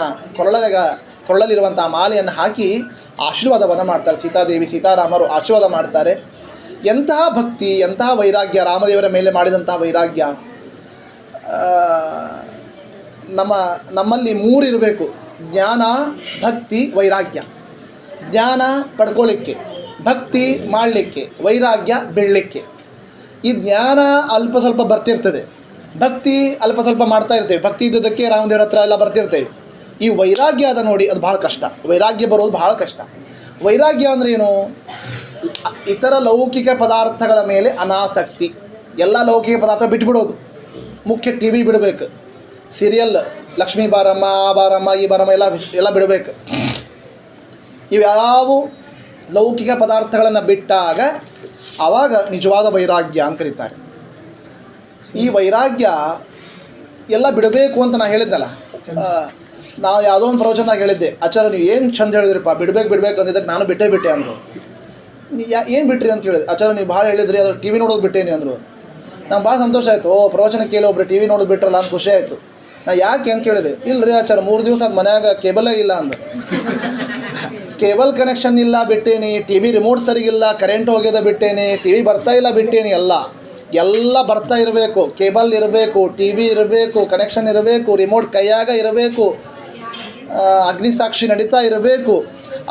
ಕೊರಳಲ್ಲಿರುವಂತಹ ಮಾಲೆಯನ್ನು ಹಾಕಿ ಆಶೀರ್ವಾದವನ್ನು ಮಾಡ್ತಾರೆ. ಸೀತಾದೇವಿ ಸೀತಾರಾಮರು ಆಶೀರ್ವಾದ ಮಾಡ್ತಾರೆ. ಎಂತಹ ಭಕ್ತಿ, ಎಂತಹ ವೈರಾಗ್ಯ, ರಾಮದೇವರ ಮೇಲೆ ಮಾಡಿದಂತಹ ವೈರಾಗ್ಯ. ನಮ್ಮಲ್ಲಿ ಮೂರು ಇರಬೇಕು: ಜ್ಞಾನ, ಭಕ್ತಿ, ವೈರಾಗ್ಯ. ಜ್ಞಾನ ಪಡ್ಕೊಳ್ಳಿಕ್ಕೆ, ಭಕ್ತಿ ಮಾಡಲಿಕ್ಕೆ, ವೈರಾಗ್ಯ ಬೆಳಲಿಕ್ಕೆ. ಈ ಜ್ಞಾನ ಅಲ್ಪ ಸ್ವಲ್ಪ ಬರ್ತಿರ್ತದೆ, ಭಕ್ತಿ ಅಲ್ಪ ಸ್ವಲ್ಪ ಮಾಡ್ತಾ ಇರ್ತೇವೆ. ಭಕ್ತಿ ಇದ್ದದಕ್ಕೆ ರಾಮದೇವ್ರ ಹತ್ರ ಎಲ್ಲ ಬರ್ತಿರ್ತೇವೆ. ಈ ವೈರಾಗ್ಯ ಅದ ನೋಡಿ, ಅದು ಭಾಳ ಕಷ್ಟ. ವೈರಾಗ್ಯ ಬರೋದು ಭಾಳ ಕಷ್ಟ. ವೈರಾಗ್ಯ ಅಂದ್ರೆ ಏನು? ಇತರ ಲೌಕಿಕ ಪದಾರ್ಥಗಳ ಮೇಲೆ ಅನಾಸಕ್ತಿ. ಎಲ್ಲ ಲೌಕಿಕ ಪದಾರ್ಥ ಬಿಟ್ಬಿಡೋದು. ಮುಖ್ಯ ಟಿ ವಿ ಬಿಡಬೇಕು, ಸೀರಿಯಲ್, ಲಕ್ಷ್ಮೀ ಬಾರಮ್ಮ, ಆ ಬಾರಮ್ಮ, ಈ ಬಾರಮ್ಮ ಎಲ್ಲ ಬಿಡಬೇಕು. ಇವ್ಯಾವು ಲೌಕಿಕ ಪದಾರ್ಥಗಳನ್ನು ಬಿಟ್ಟಾಗ ಆವಾಗ ನಿಜವಾದ ವೈರಾಗ್ಯ ಅಂತ ಕರೀತಾರೆ. ಈ ವೈರಾಗ್ಯ ಎಲ್ಲ ಬಿಡಬೇಕು ಅಂತ ನಾನು ಹೇಳಿದ್ನಲ್ಲ. ನಾವು ಯಾವುದೋ ಒಂದು ಪ್ರವಚನದಾಗ ಹೇಳಿದ್ದೆ, ಆಚಾರ್ಯ ನೀವು ಏನು ಚಂದ ಹೇಳಿದ್ರಿಪ್ಪ, ಬಿಡಬೇಕು ಅಂದಿದ್ದಕ್ಕೆ ನಾನು ಬಿಟ್ಟೆ ಅಂದರು. ಏನು ಬಿಟ್ರಿ ಅಂತ ಕೇಳಿದೆ. ಆಚಾರ್ಯ ನೀವು ಭಾಳ ಹೇಳಿದ್ರಿ, ಅದ್ರ ಟಿ ವಿ ನೋಡೋದು ಬಿಟ್ಟೇನಿ ಅಂದರು. ನಂಗೆ ಭಾಳ ಸಂತೋಷ ಆಯಿತು. ಪ್ರವಚನ ಕೇಳಿ ಒಬ್ಬರು ಟಿ ವಿ ನೋಡೋದು ಬಿಟ್ರಲ್ಲ ಅಂತ ಖುಷಿ ಆಯಿತು. ನಾ ಯಾಕೆ ಅಂತ ಕೇಳಿದೆ. ಇಲ್ಲರಿ ಆಚಾರ್ಯ 3 ದಿವಸ ಅದು ಮನ್ಯಾಗ ಕೇಬಲೇ ಇಲ್ಲ ಅಂದರು. ಕೇಬಲ್ ಕನೆಕ್ಷನ್ ಇಲ್ಲ ಬಿಟ್ಟೇನಿ, ಟಿ ವಿ ರಿಮೋಟ್ ಸರಿಗಿಲ್ಲ, ಕರೆಂಟ್ ಹೋಗ್ಯದ ಬಿಟ್ಟೇನಿ, ಟಿ ವಿ ಬರ್ತಾ ಇಲ್ಲ ಬಿಟ್ಟೇನಿ. ಎಲ್ಲ ಬರ್ತಾ ಇರಬೇಕು. ಕೇಬಲ್ ಇರಬೇಕು, ಟಿ ವಿ ಇರಬೇಕು, ಕನೆಕ್ಷನ್ ಇರಬೇಕು, ರಿಮೋಟ್ ಕೈಯಾಗ ಇರಬೇಕು, ಅಗ್ನಿಸಾಕ್ಷಿ ನಡೀತಾ ಇರಬೇಕು.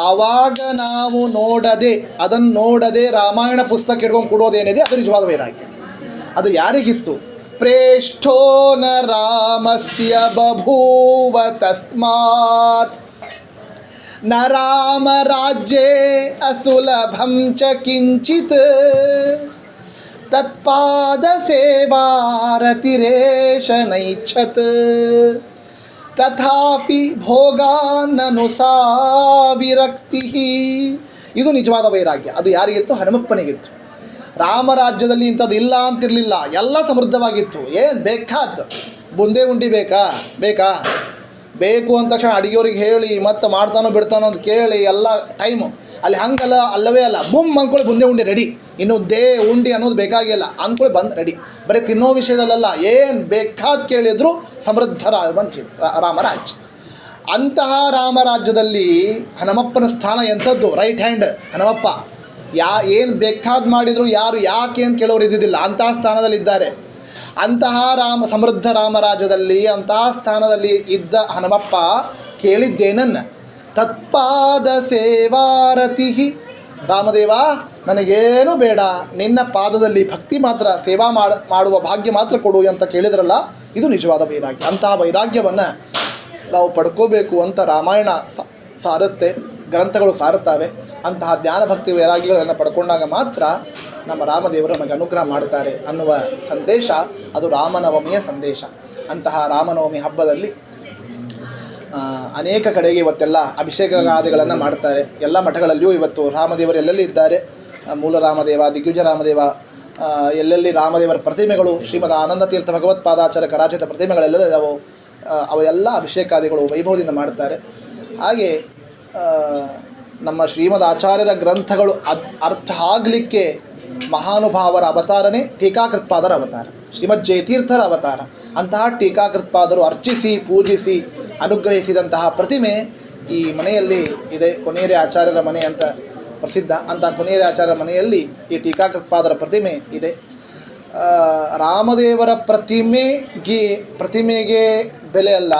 ಆವಾಗ ನಾವು ಅದನ್ನು ನೋಡದೆ ರಾಮಾಯಣ ಪುಸ್ತಕ ಇಟ್ಕೊಂಡು ಕೊಡೋದೇನಿದೆ ಅದು ನಿಜವಾದ ವೈರಾಗ್ಯ. ಅದು ಯಾರಿಗಿತ್ತು? ಪ್ರೇಷ್ಠೋ ನ ರಾಮಸ್ಯ ಬಭೂವ ತಸ್ಮಾತ್ ನ ರಾಮ ರಾಜ್ಯೇ ಅಸುಲಭಂ ಚ ಕಿಂಚಿತ್ ತತ್ಪಾದ ಸೇವಾರತಿರೇಶ ನೈಚ್ಛತ್ ತಥಾಪಿ ಭೋಗಾನನು ಸಾ ವಿರಕ್ತಿ. ಇದು ನಿಜವಾದ ವೈರಾಗ್ಯ. ಅದು ಯಾರಿಗಿತ್ತು? ಹನುಮಪ್ಪನಿಗಿತ್ತು. ರಾಮರಾಜ್ಯದಲ್ಲಿ ಇಂಥದ್ದು ಇಲ್ಲ ಅಂತಿರಲಿಲ್ಲ, ಎಲ್ಲ ಸಮೃದ್ಧವಾಗಿತ್ತು. ಏನು ಬೇಕಾದ್ದು, ಬುಂದೆ ಉಂಡಿ ಬೇಕಾ ಬೇಕು ಅಂದ ತಕ್ಷಣ ಅಡುಗೆಯವ್ರಿಗೆ ಹೇಳಿ ಮತ್ತೆ ಮಾಡ್ತಾನೋ ಬಿಡ್ತಾನೋ ಅಂತ ಕೇಳಿ ಎಲ್ಲ ಟೈಮು. ಅಲ್ಲಿ ಹಂಗಲ್ಲ, ಅಲ್ಲವೇ ಅಲ್ಲ, ಬುಮ್ ಅಂದ್ಕೊಳ್ಳಿ ಬುಂದೆ ಉಂಡಿ ರೆಡಿ. ಇನ್ನು ಉಂಡಿ ಅನ್ನೋದು ಬೇಕಾಗಿಲ್ಲ, ಅಂದ್ಕೊಳ್ಳಿ ಬಂದು ರೆಡಿ. ಬರೀ ತಿನ್ನೋ ವಿಷಯದಲ್ಲ, ಏನು ಬೇಕಾದ ಕೇಳಿದ್ರು ಸಮೃದ್ಧ ರಾಮರಾಜ್ಯ. ಅಂತಹ ರಾಮರಾಜ್ಯದಲ್ಲಿ ಹನುಮಪ್ಪನ ಸ್ಥಾನ ಎಂಥದ್ದು? Right hand Hanumappa. ಏನು ಬೇಕಾದ ಮಾಡಿದ್ರು ಯಾರು ಯಾಕೆ ಅಂತ ಕೇಳೋರು ಇದ್ದಿದ್ದಿಲ್ಲ, ಅಂತಹ ಸ್ಥಾನದಲ್ಲಿದ್ದಾರೆ. ಅಂತಹ ಸಮೃದ್ಧ ರಾಮರಾಜ್ಯದಲ್ಲಿ ಅಂತಹ ಸ್ಥಾನದಲ್ಲಿ ಇದ್ದ ಹನುಮಪ್ಪ ಕೇಳಿದ್ದೇನನ್ನ? ತತ್ಪಾದ ಸೇವಾರತಿ. ರಾಮದೇವ, ನನಗೇನು ಬೇಡ, ನಿನ್ನ ಪಾದದಲ್ಲಿ ಭಕ್ತಿ ಮಾತ್ರ, ಸೇವಾ ಮಾಡುವ ಭಾಗ್ಯ ಮಾತ್ರ ಕೊಡು ಅಂತ ಕೇಳಿದ್ರಲ್ಲ, ಇದು ನಿಜವಾದ ವೈರಾಗ್ಯ. ಅಂತಹ ವೈರಾಗ್ಯವನ್ನು ನಾವು ಪಡ್ಕೋಬೇಕು ಅಂತ ರಾಮಾಯಣ ಸಾರುತ್ತೆ, ಗ್ರಂಥಗಳು ಸಾರುತ್ತವೆ. ಅಂತಹ ಜ್ಞಾನ ಭಕ್ತಿ ವೈರಾಗ್ಯಗಳನ್ನು ಪಡ್ಕೊಂಡಾಗ ಮಾತ್ರ ನಮ್ಮ ರಾಮದೇವರು ನಮಗೆ ಅನುಗ್ರಹ ಮಾಡ್ತಾರೆ ಅನ್ನುವ ಸಂದೇಶ ಅದು ರಾಮನವಮಿಯ ಸಂದೇಶ. ಅಂತಹ ರಾಮನವಮಿ ಹಬ್ಬದಲ್ಲಿ ಅನೇಕ ಕಡೆಗೆ ಇವತ್ತೆಲ್ಲ ಅಭಿಷೇಕಾದಿಗಳನ್ನು ಮಾಡ್ತಾರೆ. ಎಲ್ಲ ಮಠಗಳಲ್ಲಿಯೂ ಇವತ್ತು ರಾಮದೇವರು ಎಲ್ಲೆಲ್ಲಿ ಇದ್ದಾರೆ, ಮೂಲ ರಾಮದೇವ, ದಿಗ್ವಿಜಯ ರಾಮದೇವ, ಎಲ್ಲೆಲ್ಲಿ ರಾಮದೇವರ ಪ್ರತಿಮೆಗಳು, ಶ್ರೀಮದ್ ಆನಂದ ತೀರ್ಥ ಭಗವತ್ಪಾದಾಚಾರ್ಯ ಕರಾಚಿತ ಪ್ರತಿಮೆಗಳೆಲ್ಲ ಇದಾವೋ ಅವೆಲ್ಲ ಅಭಿಷೇಕಾದಿಗಳು ವೈಭವದಿಂದ ಮಾಡ್ತಾರೆ. ಹಾಗೆ ನಮ್ಮ ಶ್ರೀಮದ್ ಆಚಾರ್ಯರ ಗ್ರಂಥಗಳು ಅರ್ಥ ಆಗಲಿಕ್ಕೆ ಮಹಾನುಭಾವರ ಅವತಾರನೇ ಟೀಕಾಕೃತ್ಪಾದರ ಅವತಾರ, ಶ್ರೀಮದ್ ಜಯತೀರ್ಥರ ಅವತಾರ. ಅಂತಹ ಟೀಕಾಕೃತ್ಪಾದರು ಅರ್ಚಿಸಿ ಪೂಜಿಸಿ ಅನುಗ್ರಹಿಸಿದಂತಹ ಪ್ರತಿಮೆ ಈ ಮನೆಯಲ್ಲಿ ಇದೆ. ಕೊನೇರೆ ಆಚಾರ್ಯರ ಮನೆ ಅಂತ ಪ್ರಸಿದ್ಧ. ಅಂತಹ ಕೊನೇರೆ ಆಚಾರ್ಯರ ಮನೆಯಲ್ಲಿ ಈ ಟೀಕಾಕೃತ್ಪಾದರ ಪ್ರತಿಮೆ ಇದೆ. ರಾಮದೇವರ ಪ್ರತಿಮೆಗೆ ಬೆಲೆ ಅಲ್ಲ.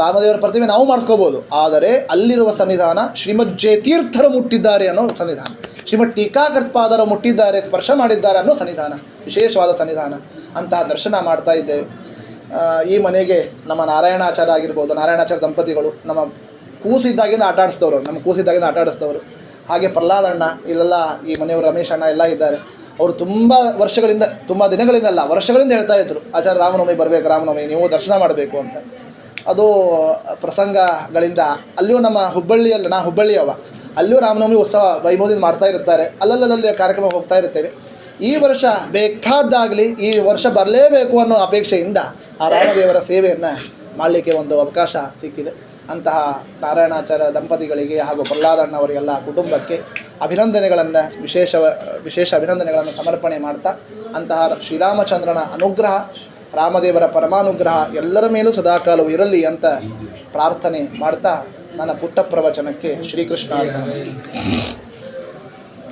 ರಾಮದೇವರ ಪ್ರತಿಮೆ ನಾವು ಮಾಡಿಸ್ಕೋಬೋದು, ಆದರೆ ಅಲ್ಲಿರುವ ಸನ್ನಿಧಾನ ಶ್ರೀಮದ್ ಜಯತೀರ್ಥರು ಮುಟ್ಟಿದ್ದಾರೆ ಅನ್ನೋ ಸನ್ನಿಧಾನ, ಶ್ರೀಮದ್ ಟೀಕಾಕೃತ್ಪಾದರು ಮುಟ್ಟಿದ್ದಾರೆ, ಸ್ಪರ್ಶ ಮಾಡಿದ್ದಾರೆ ಅನ್ನೋ ಸನ್ನಿಧಾನ, ವಿಶೇಷವಾದ ಸನ್ನಿಧಾನ. ಅಂತಹ ದರ್ಶನ ಮಾಡ್ತಾ ಇದ್ದೇವೆ. ಈ ಮನೆಗೆ ನಮ್ಮ ನಾರಾಯಣಾಚಾರ್ಯ ಆಗಿರ್ಬೋದು, ನಾರಾಯಣಾಚಾರ್ಯ ದಂಪತಿಗಳು ನಮ್ಮ ಕೂಸಿದ್ದಾಗಿಂದ ಆಟ ಆಡಿಸಿದವರು. ಹಾಗೆ ಪ್ರಹ್ಲಾದಣ್ಣ, ಇಲ್ಲೆಲ್ಲ ಈ ಮನೆಯವರು ರಮೇಶ್ ಅಣ್ಣ ಎಲ್ಲ ಇದ್ದಾರೆ. ಅವರು ತುಂಬ ದಿನಗಳಿಂದ ಅಲ್ಲ, ವರ್ಷಗಳಿಂದ ಹೇಳ್ತಾ ಇದ್ರು, ಆಚಾರ್ಯ ರಾಮನವಮಿ ಬರಬೇಕು, ರಾಮನವಮಿ ನೀವು ದರ್ಶನ ಮಾಡಬೇಕು ಅಂತ. ಅದು ಪ್ರಸಂಗಗಳಿಂದ ಅಲ್ಲಿಯೂ ನಮ್ಮ ಹುಬ್ಬಳ್ಳಿಯಲ್ಲಿ, ನಾ ಹುಬ್ಬಳ್ಳಿಯವ, ಅಲ್ಲಿಯೂ ರಾಮನವಮಿ ಉತ್ಸವ ವೈಭವದಿಂದ ಮಾಡ್ತಾ ಇರ್ತಾರೆ. ಅಲ್ಲಲ್ಲಿ ಕಾರ್ಯಕ್ರಮ ಹೋಗ್ತಾ ಇರ್ತೇವೆ. ಈ ವರ್ಷ ಬೇಕಾದ್ದಾಗಲಿ, ಈ ವರ್ಷ ಬರಲೇಬೇಕು ಅನ್ನೋ ಅಪೇಕ್ಷೆಯಿಂದ ಆ ರಾಮದೇವರ ಸೇವೆಯನ್ನು ಮಾಡಲಿಕ್ಕೆ ಒಂದು ಅವಕಾಶ ಸಿಕ್ಕಿದೆ. ಅಂತಹ ನಾರಾಯಣಾಚಾರ್ಯ ದಂಪತಿಗಳಿಗೆ ಹಾಗೂ ಪ್ರಹ್ಲಾದಣ್ಣವರಿಗೆಲ್ಲ ಕುಟುಂಬಕ್ಕೆ ಅಭಿನಂದನೆಗಳನ್ನು, ವಿಶೇಷ ಅಭಿನಂದನೆಗಳನ್ನು ಸಮರ್ಪಣೆ ಮಾಡ್ತಾ, ಅಂತಹ ಶ್ರೀರಾಮಚಂದ್ರನ ಅನುಗ್ರಹ, ರಾಮದೇವರ ಪರಮಾನುಗ್ರಹ ಎಲ್ಲರ ಮೇಲೂ ಸದಾಕಾಲವೂ ಇರಲಿ ಅಂತ ಪ್ರಾರ್ಥನೆ ಮಾಡ್ತಾ ನನ್ನ ಪುಟ್ಟ ಪ್ರವಚನಕ್ಕೆ ಶ್ರೀಕೃಷ್ಣ.